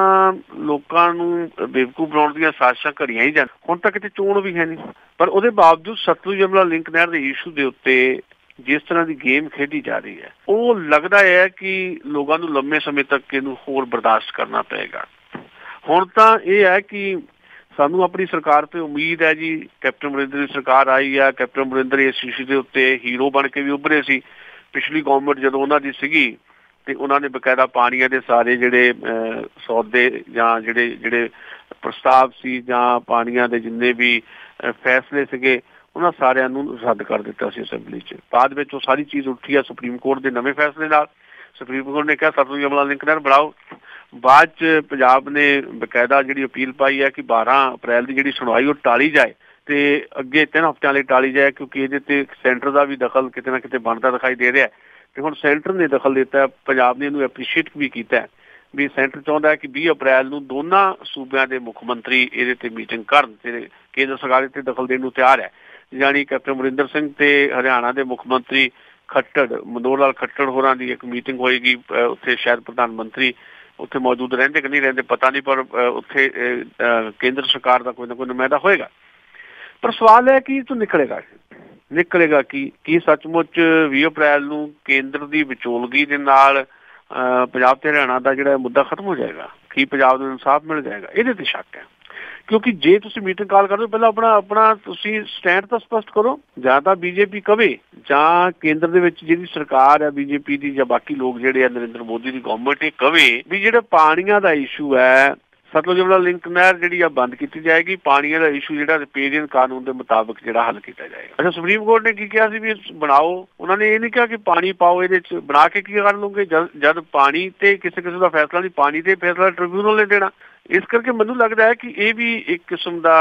ਲੋਕਾਂ ਨੂੰ ਬੇਵਕੂਫ ਬਣਾਉਣ ਦੀਆਂ ਸਾਜ਼ਿਸ਼ਾਂ ਘੜੀਆਂ ਹੀ ਜਾਣ। ਹੁਣ ਤੱਕ ਕਿਤੇ ਚੋਣ ਵੀ ਹੈ ਨਹੀਂ, ਪਰ ਉਹਦੇ ਬਾਵਜੂਦ ਸਤਲੁਜ ਯਮੁਨਾ ਲਿੰਕ ਨਹਿਰ ਦੇ ਇਸ਼ੂ ਦੇ ਉੱਤੇ ਜਿਸ ਤਰ੍ਹਾਂ ਦੀ ਗੇਮ ਖੇਡੀ ਜਾ ਰਹੀ ਹੈ, ਉਹ ਲੱਗਦਾ ਹੈ ਕਿ ਲੋਕਾਂ ਨੂੰ ਲੰਮੇ ਸਮੇਂ ਤੱਕ ਇਹਨੂੰ ਹੋਰ ਬਰਦਾਸ਼ਤ ਕਰਨਾ ਪਏਗਾ। ਹੁਣ ਤਾਂ ਇਹ ਹੈ ਕਿ ਸਾਨੂੰ ਆਪਣੀ ਸਰਕਾਰ ਤੇ ਉਮੀਦ ਹੈ ਜੀ। ਕੈਪਟਨ ਅਮਰਿੰਦਰ ਦੀ ਸਰਕਾਰ ਆਈ ਆ, ਕੈਪਟਨ ਅਮਰਿੰਦਰ ਇਸ ਇਸ਼ੂ ਦੇ ਉੱਤੇ ਹੀਰੋ ਬਣ ਕੇ ਵੀ ਉੱਭਰੇ ਸੀ। ਪਿਛਲੀ ਗੌਰਮੈਂਟ ਜਦੋਂ ਉਹਨਾਂ ਦੀ ਸੀਗੀ ਤੇ ਉਹਨਾਂ ਨੇ ਬਕਾਇਦਾ ਪਾਣੀਆਂ ਦੇ ਸਾਰੇ ਜਿਹੜੇ ਸੌਦੇ ਜਾਂ ਜਿਹੜੇ ਪ੍ਰਸਤਾਵ ਸੀ ਜਾਂ ਪਾਣੀਆਂ ਦੇ ਜਿੰਨੇ ਵੀ ਫੈਸਲੇ ਸੀਗੇ ਉਹਨਾਂ ਸਾਰਿਆਂ ਨੂੰ ਰੱਦ ਕਰ ਦਿੱਤਾ ਸੀ ਅਸੈਂਬਲੀ 'ਚ। ਬਾਅਦ ਵਿੱਚ ਉਹ ਸਾਰੀ ਚੀਜ਼ ਉੱਠੀ ਆ ਸੁਪਰੀਮ ਕੋਰਟ ਦੇ ਨਵੇਂ ਫੈਸਲੇ ਨਾਲ। ਸੁਪਰੀਮ ਕੋਰਟ ਨੇ ਕਿਹਾ ਸਤਲੁਜ ਯਮੁਨਾ ਲਿੰਕ ਨਹਿਰ ਬਣਾਓ। ਬਾਅਦ 'ਚ ਪੰਜਾਬ ਨੇ ਬਕਾਇਦਾ ਜਿਹੜੀ ਅਪੀਲ ਪਾਈ ਹੈ ਕਿ 12 ਅਪ੍ਰੈਲ ਦੀ ਜਿਹੜੀ ਸੁਣਵਾਈ ਉਹ ਟਾਲੀ ਜਾਏ ਤੇ ਅੱਗੇ 3 ਹਫ਼ਤਿਆਂ ਲਈ ਟਾਲੀ ਜਾਏ, ਕਿਉਂਕਿ ਇਹਦੇ ਤੇ ਸੈਂਟਰ ਦਾ ਵੀ ਦਖਲ ਕਿਤੇ ਨਾ ਕਿਤੇ ਬਣਦਾ ਦਿਖਾਈ ਦੇ ਰਿਹਾ ਤੇ ਹੁਣ ਸੈਂਟਰ ਨੇ ਦਖਲ ਦਿੱਤਾ, ਪੰਜਾਬ ਨੇ ਇਹਨੂੰ ਐਪਰੀਸ਼ੀਏਟ ਵੀ ਕੀਤਾ ਵੀ ਸੈਂਟਰ ਚਾਹੁੰਦਾ ਹੈ ਕਿ 20 ਅਪ੍ਰੈਲ ਨੂੰ ਦੋਨਾਂ ਸੂਬਿਆਂ ਦੇ ਮੁੱਖ ਮੰਤਰੀ ਇਹਦੇ ਤੇ ਮੀਟਿੰਗ ਕਰਨ ਤੇ ਕੇਂਦਰ ਸਰਕਾਰ ਤੇ ਦਖਲ ਦੇਣ ਨੂੰ ਤਿਆਰ ਹੈ। ਯਾਨੀ ਕੈਪਟਨ ਅਮਰਿੰਦਰ ਸਿੰਘ ਤੇ ਹਰਿਆਣਾ ਦੇ ਮੁੱਖ ਮੰਤਰੀ ਖੱਟੜ ਮਨੋਹਰ ਲਾਲ ਖੱਟੜ ਹੋਰਾਂ ਦੀ ਇੱਕ ਮੀਟਿੰਗ ਹੋਏਗੀ। ਉੱਥੇ ਸ਼ਾਇਦ ਪ੍ਰਧਾਨ ਮੰਤਰੀ ਉੱਥੇ ਮੌਜੂਦ ਰਹਿੰਦੇ ਕਿ ਨਹੀਂ ਰਹਿੰਦੇ ਪਤਾ ਨਹੀਂ, ਪਰ ਉੱਥੇ ਕੇਂਦਰ ਸਰਕਾਰ ਦਾ ਕੋਈ ਨਾ ਕੋਈ ਨੁਮਾਇੰਦਾ ਹੋਏਗਾ। ਪਰ ਸਵਾਲ ਹੈ ਕਿ ਇਹ ਨਿਕਲੇਗਾ ਕੀ ਸੱਚਮੁੱਚ 20 ਅਪ੍ਰੈਲ ਨੂੰ ਕੇਂਦਰ ਦੀ ਵਿਚੋਲਗੀ ਦੇ ਨਾਲ ਪੰਜਾਬ ਤੇ ਹਰਿਆਣਾ ਦਾ ਜਿਹੜਾ ਮੁੱਦਾ ਖਤਮ ਹੋ ਜਾਏਗਾ? ਕੀ ਪੰਜਾਬ ਨੂੰ ਇਨਸਾਫ ਮਿਲ ਜਾਏਗਾ? ਇਹਦੇ ਤੇ ਸ਼ੱਕ ਹੈ, ਕਿਉਂਕਿ ਜੇ ਤੁਸੀਂ ਮੀਟਿੰਗ ਕਾਲ ਕਰਦੇ ਹੋ ਪਹਿਲਾਂ ਆਪਣਾ ਤੁਸੀਂ ਸਟੈਂਡ ਤਾਂ ਸਪਸ਼ਟ ਕਰੋ। ਜਾਂ ਤਾਂ ਬੀਜੇਪੀ ਕਵੇ ਜਾਂ ਕੇਂਦਰ ਦੇ ਵਿੱਚ ਜਿਹੜੀ ਸਰਕਾਰ ਹੈ ਬੀਜੇਪੀ ਦੀ ਜਾਂ ਬਾਕੀ ਲੋਕ ਜਿਹੜੇ ਆ ਨਰਿੰਦਰ ਮੋਦੀ ਦੀ ਗਵਰਨਮੈਂਟ, ਇਹ ਕਵੇ ਵੀ ਜਿਹੜਾ ਪਾਣੀਆਂ ਦਾ ਇਸ਼ੂ ਹੈ, ਸਤਲੁਜ ਵਾਲਾ ਲਿੰਕ ਨਹਿਰ ਜਿਹੜੀ ਆ ਬੰਦ ਕੀਤੀ ਜਾਏਗੀ, ਪਾਣੀਆਂ ਦਾ ਇਸ਼ੂ ਜਿਹੜਾ ਰਿਪੇਰੀਅਨ ਕਾਨੂੰਨ ਦੇ ਮੁਤਾਬਕ ਜਿਹੜਾ ਹੱਲ ਕੀਤਾ ਜਾਏਗਾ। ਅੱਛਾ, ਸੁਪਰੀਮ ਕੋਰਟ ਨੇ ਕੀ ਕਿਹਾ ਸੀ ਵੀ ਬਣਾਓ, ਉਹਨਾਂ ਨੇ ਇਹ ਨਹੀਂ ਕਿਹਾ ਕਿ ਪਾਣੀ ਪਾਓ, ਇਹਦੇ ਚ ਬਣਾ ਕੇ ਕੀ ਕਰ ਲਓਗੇ ਜਦ ਪਾਣੀ ਤੇ ਕਿਸੇ ਦਾ ਫੈਸਲਾ ਨਹੀਂ, ਪਾਣੀ ਤੇ ਫੈਸਲਾ ਟ੍ਰਿਬਿਊਨਲ ਨੇ ਦੇਣਾ। ਇਸ ਕਰਕੇ ਮੈਨੂੰ ਲੱਗਦਾ ਹੈ ਕਿ ਇਹ ਵੀ ਇੱਕ ਕਿਸਮ ਦਾ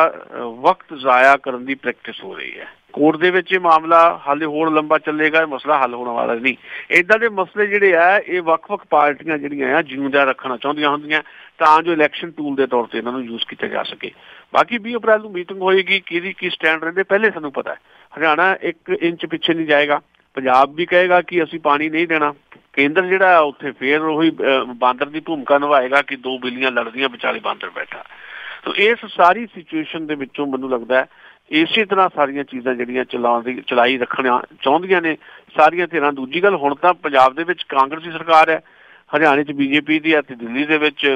ਵਕਤ ਜ਼ਾਇਆ ਕਰਨ ਦੀ ਪ੍ਰੈਕਟਿਸ ਹੋ ਰਹੀ ਹੈ। ਕੋਰਟ ਦੇ ਵਿੱਚ ਇਹ ਮਾਮਲਾ ਹਾਲੇ ਹੋਰ ਲੰਬਾ ਚੱਲੇਗਾ, ਇਹ ਮਸਲਾ ਹੱਲ ਹੋਣ ਵਾਲਾ ਨਹੀਂ। ਇੱਦਾਂ ਦੇ ਮਸਲੇ ਜਿਹੜੇ ਆ ਇਹ ਵੱਖ-ਵੱਖ ਪਾਰਟੀਆਂ ਜਿਹੜੀਆਂ ਆ ਜਿਉਂਦਾ ਰੱਖਣਾ ਚਾਹੁੰਦੀਆਂ ਹੁੰਦੀਆਂ ਤਾਂ ਜੋ ਇਲੈਕਸ਼ਨ ਟੂਲ ਦੇ ਤੌਰ ਤੇ ਇਹਨਾਂ ਨੂੰ ਯੂਜ਼ ਕੀਤਾ ਜਾ ਸਕੇ। ਬਾਕੀ 20 ਅਪ੍ਰੈਲ ਨੂੰ ਮੀਟਿੰਗ ਹੋਏਗੀ, ਕਿਹਦੀ ਕੀ ਸਟੈਂਡ ਰਹਿੰਦੇ ਪਹਿਲੇ ਸਾਨੂੰ ਪਤਾ ਹੈ। ਹਰਿਆਣਾ 1 ਇੰਚ ਪਿੱਛੇ ਨਹੀਂ ਜਾਏਗਾ, ਪੰਜਾਬ ਵੀ ਕਹੇਗਾ ਕਿ ਅਸੀਂ ਪਾਣੀ ਨਹੀਂ ਦੇਣਾ, ਕੇਂਦਰ ਜਿਹੜਾ ਉੱਥੇ ਫੇਰ ਉਹੀ ਬਾਂਦਰ ਦੀ ਭੂਮਿਕਾ ਨਿਭਾਏਗਾ ਕਿ 2 ਬਿੱਲੀਆਂ ਲੜਦੀਆਂ ਵਿਚਾਲੇ ਬਾਂਦਰ ਬੈਠਾ। ਤਾਂ ਇਸ ਸਾਰੀ ਸਿਚੁਏਸ਼ਨ ਦੇ ਵਿੱਚੋਂ ਮੈਨੂੰ ਲੱਗਦਾ ਹੈ ਇਸੇ ਤਰ੍ਹਾਂ ਸਾਰੀਆਂ ਚੀਜ਼ਾਂ ਜਿਹੜੀਆਂ ਚਲਾਈ ਰੱਖਣਾ ਚਾਹੁੰਦੀਆਂ ਨੇ ਸਾਰੀਆਂ ਧਿਰਾਂ। ਦੂਜੀ ਗੱਲ, ਹੁਣ ਤਾਂ ਪੰਜਾਬ ਦੇ ਵਿੱਚ ਕਾਂਗਰਸ ਦੀ ਸਰਕਾਰ ਹੈ, ਹਰਿਆਣੇ 'ਚ ਬੀਜੇਪੀ ਦੀ ਹੈ ਤੇ ਦਿੱਲੀ ਦੇ ਵਿੱਚ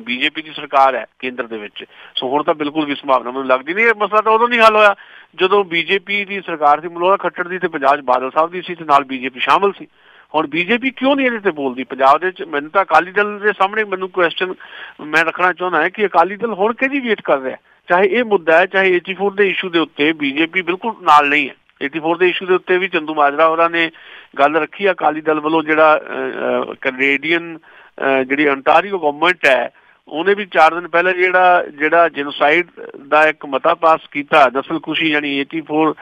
ਬੀਜੇਪੀ ਦੀ ਸਰਕਾਰ ਹੈ ਕੇਂਦਰ ਦੇ ਵਿੱਚ। ਸੋ ਹੁਣ ਤਾਂ ਬਿਲਕੁਲ ਵੀ ਸੰਭਾਵਨਾ ਮੈਨੂੰ ਲੱਗਦੀ ਨਹੀਂ। ਇਹ ਮਸਲਾ ਤਾਂ ਉਦੋਂ ਨਹੀਂ ਹੱਲ ਹੋਇਆ ਜਦੋਂ ਬੀਜੇਪੀ ਦੀ ਸਰਕਾਰ ਸੀ ਮਨੋਹਰ ਖੱਟੜ ਦੀ ਤੇ ਪੰਜਾਬ 'ਚ ਬਾਦਲ ਸਾਹਿਬ ਦੀ ਸੀ ਤੇ ਨਾਲ ਬੀਜੇਪੀ ਸ਼ਾਮਲ ਸੀ। ਹੁਣ ਬੀਜੇਪੀ ਕਿਉਂ ਨਹੀਂ ਇਹਦੇ ਤੇ ਬੋਲਦੀ ਪੰਜਾਬ ਦੇ ਵਿੱਚ? ਮੈਨੂੰ ਤਾਂ ਅਕਾਲੀ ਦਲ ਦੇ ਸਾਹਮਣੇ ਮੈਨੂੰ ਕੁਐਸਚਨ ਮੈਂ ਰੱਖਣਾ ਚਾਹੁੰਦਾ ਹੈ ਕਿ ਅਕਾਲੀ ਦਲ ਹੁਣ ਕਿਹਦੀ ਵੇਟ ਕਰ ਰਿਹਾ? ਚਾਹੇ ਇਹ ਮੁੱਦਾ ਹੈ, ਚਾਹੇ 84 ਦੇ ਇਸ਼ੂ ਦੇ ਉੱਤੇ ਬੀਜੇਪੀ ਬਿਲਕੁਲ ਨਾਲ ਨਹੀਂ ਹੈ। 84 ਦੇ ਇਸ਼ੂ ਦੇ ਉੱਤੇ ਵੀ ਚੰਦੂਮਾਜਰਾ ਹੋਰਾਂ ਨੇ ਗੱਲ ਰੱਖੀ। ਅਕਾਲੀ ਦਲ ਵੱਲੋਂ ਜਿਹੜਾ ਕੈਨੇਡੀਅਨ ਜਿਹੜੀ ਅੰਟਾਰੀਓ ਗਵਰਨਮੈਂਟ ਹੈ ਉਹਨੇ ਵੀ 4 ਦਿਨ ਪਹਿਲਾਂ ਜਿਹੜਾ ਜੈਨੋਸਾਈਡ ਦਾ ਇੱਕ ਮਤਾ ਪਾਸ ਕੀਤਾ, ਨਸਲਕੁਸ਼ੀ ਯਾਨੀ 84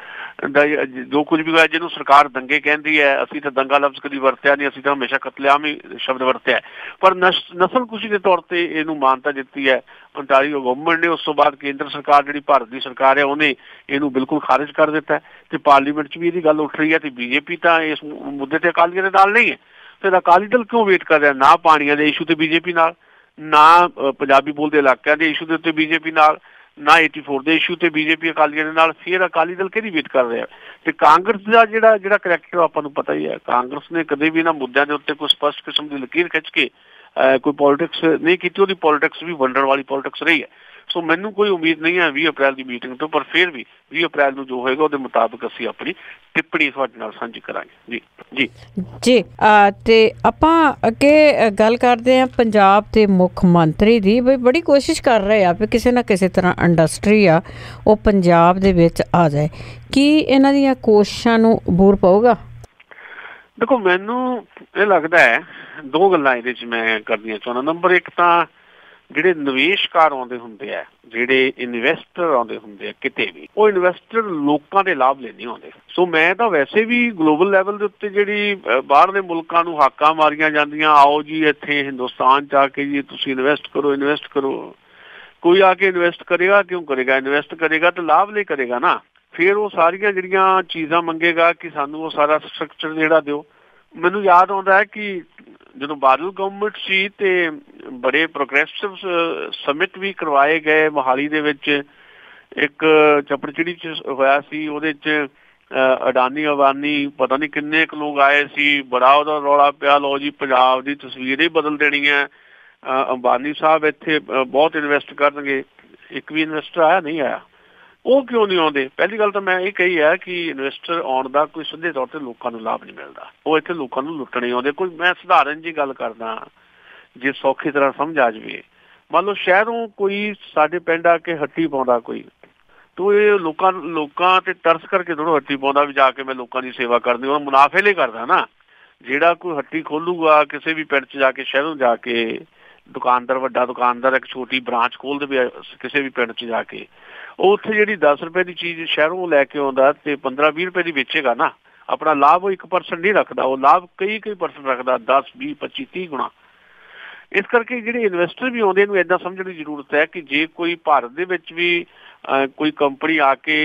ਦਾ ਜੋ ਕੁਝ ਵੀ ਹੋਇਆ ਜਿਹਨੂੰ ਸਰਕਾਰ ਦੰਗੇ ਕਹਿੰਦੀ ਹੈ। ਅਸੀਂ ਤਾਂ ਦੰਗਾ ਲਫ਼ਜ਼ ਕਦੀ ਵਰਤਿਆ ਨਹੀਂ, ਅਸੀਂ ਤਾਂ ਹਮੇਸ਼ਾ ਕਤਲੇਆਮ ਹੀ ਸ਼ਬਦ ਵਰਤਿਆ, ਪਰ ਨਸਲਕੁਸ਼ੀ ਦੇ ਤੌਰ ਤੇ ਇਹਨੂੰ ਮਾਨਤਾ ਦਿੱਤੀ ਹੈ ਅੰਟਾਰੀਓ ਗਵਰਨਮੈਂਟ ਨੇ। ਉਸ ਤੋਂ ਬਾਅਦ ਕੇਂਦਰ ਸਰਕਾਰ ਜਿਹੜੀ ਭਾਰਤ ਦੀ ਸਰਕਾਰ ਹੈ ਉਹਨੇ ਇਹਨੂੰ ਬਿਲਕੁਲ ਖਾਰਿਜ ਕਰ ਦਿੱਤਾ ਤੇ ਪਾਰਲੀਮੈਂਟ 'ਚ ਵੀ ਇਹਦੀ ਗੱਲ ਉੱਠ ਰਹੀ ਹੈ ਤੇ ਬੀਜੇਪੀ ਤਾਂ ਇਸ ਮੁੱਦੇ ਤੇ ਅਕਾਲੀਆਂ ਦੇ ਨਾਲ ਨਹੀਂ ਹੈ। ਫਿਰ ਅਕਾਲੀ ਦਲ ਕਿਉਂ ਵੇਟ ਕਰ ਰਿਹਾ? ਨਾ ਪਾਣੀਆਂ ਦੇ ਇਸ਼ੂ ਤੇ ਬੀਜੇਪੀ ਨਾਲ, ਨਾ ਪੰਜਾਬੀ ਬੋਲਦੇ ਇਲਾਕਿਆਂ ਦੇ ਇਸ਼ੂ ਦੇ ਉੱਤੇ ਬੀਜੇਪੀ ਨਾਲ, ਨਾ 84 ਦੇ ਇਸ਼ੂ ਤੇ ਬੀਜੇਪੀ ਅਕਾਲੀਆਂ ਦੇ ਨਾਲ। ਫਿਰ ਅਕਾਲੀ ਦਲ ਕਿਹਦੀ ਵੇਟ ਕਰ ਰਿਹਾ? ਤੇ ਕਾਂਗਰਸ ਦਾ ਜਿਹੜਾ ਕਰੈਕਟਰ ਆਪਾਂ ਨੂੰ ਪਤਾ ਹੀ ਹੈ, ਕਾਂਗਰਸ ਨੇ ਕਦੇ ਵੀ ਇਹਨਾਂ ਮੁੱਦਿਆਂ ਦੇ ਉੱਤੇ ਕੋਈ ਸਪਸ਼ਟ ਕਿਸਮ ਦੀ ਲਕੀਰ ਖਿੱਚ ਕੇ ਕੋਈ ਪੋਲਿਟਿਕਸ ਨਹੀਂ ਕੀਤੀ। ਉਹਦੀ ਪੋਲਿਟਿਕਸ ਵੀ ਵੰਡਣ ਵਾਲੀ ਪੋਲਿਟਿਕਸ ਰਹੀ ਹੈ। ਸੋ ਮੈਨੂੰ ਕੋਈ ਉਮੀਦ ਨਹੀਂ ਹੈ 20 ਅਪ੍ਰੈਲ ਦੀ ਮੀਟਿੰਗ ਤੋਂ, ਪਰ ਫਿਰ ਵੀ 20 ਅਪ੍ਰੈਲ ਨੂੰ ਜੋ ਹੋਏਗਾ ਉਹਦੇ ਮੁਤਾਬਕ ਅਸੀਂ ਆਪਣੀ ਟਿੱਪਣੀ ਤੁਹਾਡੇ ਨਾਲ ਸਾਂਝੀ ਕਰਾਂਗੇ। ਜੀ ਜੀ ਜੀ ਤੇ ਆਪਾਂ ਅੱਗੇ ਗੱਲ ਕਰਦੇ ਹਾਂ ਪੰਜਾਬ ਦੇ ਮੁੱਖ ਮੰਤਰੀ ਦੀ। ਬੜੀ ਕੋਸ਼ਿਸ਼ ਕਰ ਰਹੇ ਆ ਵੀ ਕਿਸੇ ਨਾ ਕਿਸੇ ਤਰ੍ਹਾਂ ਇੰਡਸਟਰੀ ਆ ਉਹ ਪੰਜਾਬ ਦੇ ਵਿੱਚ ਆ ਜਾਏ। ਕੀ ਇਹਨਾਂ ਦੀਆਂ ਕੋਸ਼ਿਸ਼ਾਂ ਨੂੰ ਬੂਰ ਪਊਗਾ? ਦੇਖੋ, ਮੈਨੂੰ ਇਹ ਲੱਗਦਾ ਹੈ 2 ਗੱਲਾਂ ਇਹਦੇ 'ਚ ਮੈਂ ਕਰਨੀਆਂ ਚਾਹੁੰਦਾ। ਨੰਬਰ 1 ਤਾਂ ਜਿਹੜੇ ਨਿਵੇਸ਼ਕਾਰ ਆਉਂਦੇ ਹੁੰਦੇ ਆ, ਜਿਹੜੇ ਇਨਵੈਸਟਰ ਆਉਂਦੇ ਹੁੰਦੇ ਆ ਕਿਤੇ ਵੀ, ਉਹ ਇਨਵੈਸਟਰ ਲੋਕਾਂ ਦੇ ਲਾਭ ਲਈ ਨਹੀਂ ਆਉਂਦੇ। ਸੋ ਮੈਂ ਤਾਂ ਵੈਸੇ ਵੀ ਗਲੋਬਲ ਲੈਵਲ ਦੇ ਉੱਤੇ ਜਿਹੜੀ ਬਾਹਰਲੇ ਮੁਲਕਾਂ ਨੂੰ ਹਾਕਾਂ ਮਾਰੀਆਂ ਜਾਂਦੀਆਂ, ਆਓ ਜੀ ਇੱਥੇ ਹਿੰਦੁਸਤਾਨ 'ਚ ਆ ਕੇ ਜੀ ਤੁਸੀਂ ਇਨਵੈਸਟ ਕਰੋ। ਕੋਈ ਆ ਕੇ ਇਨਵੈਸਟ ਕਰੇਗਾ, ਕਿਉਂ ਕਰੇਗਾ? ਇਨਵੈਸਟ ਕਰੇਗਾ ਤਾਂ ਲਾਭ ਲਈ ਕਰੇਗਾ ਨਾ। ਫਿਰ ਉਹ ਸਾਰੀਆਂ ਜਿਹੜੀਆਂ ਚੀਜ਼ਾਂ ਮੰਗੇਗਾ ਕਿ ਸਾਨੂੰ ਉਹ ਸਾਰਾ ਸਟਰਕਚਰ ਜਿਹੜਾ ਦਿਓ। ਮੈਨੂੰ ਯਾਦ ਆਉਂਦਾ ਹੈ ਕਿ ਜਦੋਂ ਬਾਦਲ ਗਵਰਨਮੈਂਟ ਸੀ ਤੇ ਬੜੇ ਪ੍ਰੋਗਰੈਸਿਵ ਸਮਿਟ ਵੀ ਕਰਵਾਏ ਗਏ ਮੋਹਾਲੀ ਦੇ ਵਿੱਚ। ਇੱਕ ਚੱਪੜਚਿੜੀ 'ਚ ਹੋਇਆ ਸੀ, ਉਹਦੇ 'ਚ ਅਡਾਨੀ ਪਤਾ ਨਹੀਂ ਕਿੰਨੇ ਕੁ ਲੋਕ ਆਏ ਸੀ। ਬੜਾ ਉਹਦਾ ਰੌਲਾ ਪਿਆ, ਲਓ ਜੀ ਪੰਜਾਬ ਦੀ ਤਸਵੀਰ ਹੀ ਬਦਲ ਦੇਣੀ ਹੈ, ਅੰਬਾਨੀ ਸਾਹਿਬ ਇੱਥੇ ਬਹੁਤ ਇਨਵੈਸਟ ਕਰਨਗੇ। ਇੱਕ ਵੀ ਇਨਵੈਸਟਰ ਆਇਆ ਨਹੀਂ ਆਇਆ। ਉਹ ਕਿਉਂ ਨਹੀਂ ਆਉਂਦੇ? ਪਹਿਲੀ ਗੱਲ ਤਾਂ ਮੈਂ ਇਹ ਕਹੀ ਹੈ ਕਿ ਇਨਵੈਸਟਰ ਆਉਣ ਦਾ ਕੋਈ ਸਿੱਧੇ ਤੌਰ ਤੇ ਲੋਕਾਂ ਨੂੰ ਲਾਭ ਨਹੀਂ ਮਿਲਦਾ। ਉਹ ਇੱਥੇ ਲੋਕਾਂ ਨੂੰ ਲੁੱਟਣੇ ਆਉਂਦੇ। ਕੋਈ ਮੈਂ ਸਧਾਰਨ ਜੀ ਗੱਲ ਕਰਦਾ, ਜੇ ਸੌਖੀ ਤਰ੍ਹਾਂ ਸਮਝ ਆ ਜਾਵੇ। ਮੰਨ ਲਓ ਸ਼ਹਿਰੋਂ ਕੋਈ ਸਾਡੇ ਪਿੰਡ ਆ ਕੇ ਹੱਟੀ ਪਾਉਂਦਾ ਕੋਈ, ਤੋ ਇਹ ਲੋਕਾਂ ਤੇ ਤਰਸ ਕਰਕੇ ਥੋੜ੍ਹਾ ਹੱਟੀ ਪਾਉਂਦਾ ਵੀ ਜਾ ਕੇ ਮੈਂ ਲੋਕਾਂ ਦੀ ਸੇਵਾ ਕਰਨੀ। ਉਹ ਮੁਨਾਫੇ ਲਈ ਕਰਦਾ ਨਾ। ਜਿਹੜਾ ਕੋਈ ਹੱਟੀ ਖੋਲੂਗਾ ਕਿਸੇ ਵੀ ਪਿੰਡ 'ਚ ਜਾ ਕੇ, ਸ਼ਹਿਰੋਂ ਜਾ ਕੇ ਦੁਕਾਨਦਾਰ, ਵੱਡਾ ਦੁਕਾਨਦਾਰ ਇੱਕ ਛੋਟੀ ਬ੍ਰਾਂਚ ਖੋਲ ਦੇਵੇ ਕਿਸੇ ਵੀ ਪਿੰਡ 'ਚ ਜਾ ਕੇ, ਉਹ ਉੱਥੇ ਜਿਹੜੀ 10 ਰੁਪਏ ਦੀ ਚੀਜ਼ ਸ਼ਹਿਰੋਂ ਲੈ ਕੇ ਆਉਂਦਾ ਤੇ 15-20 ਰੁਪਏ ਦੀ ਵੇਚੇਗਾ ਨਾ। ਆਪਣਾ ਲਾਭ ਉਹ 1% ਨਹੀਂ ਰੱਖਦਾ, ਉਹ ਲਾਭ ਕਈ % ਰੱਖਦਾ, 10, 20, 25, 30 ਗੁਣਾ। ਇਸ ਕਰਕੇ ਜਿਹੜੇ ਇਨਵੈਸਟਰ ਵੀ ਆਉਂਦੇ ਇਹਨੂੰ ਏਦਾਂ ਸਮਝਣ ਦੀ ਜ਼ਰੂਰਤ ਹੈ ਕਿ ਜੇ ਕੋਈ ਭਾਰਤ ਦੇ ਵਿੱਚ ਵੀ ਕੋਈ ਕੰਪਨੀ ਆ ਕੇ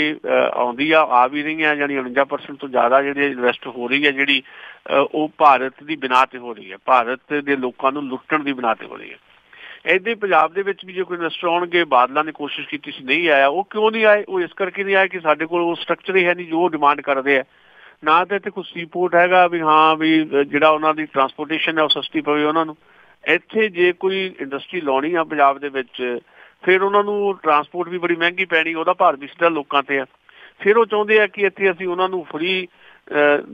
ਆਉਂਦੀ ਆ ਵੀ ਰਹੀ ਹੈ, ਯਾਨੀ 49% ਤੋਂ ਜ਼ਿਆਦਾ ਜਿਹੜੇ ਇਨਵੈਸਟ ਹੋ ਰਹੀ ਹੈ ਜਿਹੜੀ ਉਹ ਭਾਰਤ ਦੀ ਬਿਨਾਂ ਤੇ ਹੋ ਰਹੀ ਹੈ, ਭਾਰਤ ਦੇ ਲੋਕਾਂ ਨੂੰ ਲੁੱਟਣ ਦੀ ਬਿਨਾਂ ਤੇ ਹੋ ਰਹੀ ਹੈ। ਏਦਾਂ ਪੰਜਾਬ ਦੇ ਵਿੱਚ ਵੀ ਜੇ ਕੋਈ ਇਨਵੈਸਟਰ ਆਉਣਗੇ, ਬਾਦਲਾਂ ਨੇ ਕੋਸ਼ਿਸ਼ ਕੀਤੀ ਸੀ, ਨਹੀਂ ਆਇਆ। ਉਹ ਕਿਉਂ ਨਹੀਂ ਆਏ? ਉਹ ਇਸ ਕਰਕੇ ਨਹੀਂ ਆਏ ਕਿ ਸਾਡੇ ਕੋਲ ਉਹ ਸਟਰਕਚਰ ਹੀ ਹੈ ਨਹੀਂ ਜੋ ਡਿਮਾਂਡ ਕਰਦੇ ਆ। ਨਾ ਤਾਂ ਇੱਥੇ ਕੋਈ ਸੀਪੋਰਟ ਹੈਗਾ ਵੀ ਹਾਂ ਵੀ ਜਿਹੜਾ ਉਹਨਾਂ ਦੀ ਟਰਾਂਸਪੋਰਟੇਸ਼ਨ ਹੈ ਉਹ ਸਸਤੀ ਪਵੇ ਉਹਨਾਂ ਨੂੰ। ਇੱਥੇ ਜੇ ਕੋਈ ਇੰਡਸਟਰੀ ਲਾਉਣੀ ਆ ਪੰਜਾਬ ਦੇ ਵਿੱਚ, ਫਿਰ ਉਹਨਾਂ ਨੂੰ ਟਰਾਂਸਪੋਰਟ ਵੀ ਬੜੀ ਮਹਿੰਗੀ ਪੈਣੀ, ਉਹਦਾ ਭਾਰ ਵੀ ਸਿੱਧਾ ਲੋਕਾਂ ਤੇ ਆ। ਫਿਰ ਉਹ ਚਾਹੁੰਦੇ ਆ ਕਿ ਇੱਥੇ ਅਸੀਂ ਉਹਨਾਂ ਨੂੰ ਫਰੀ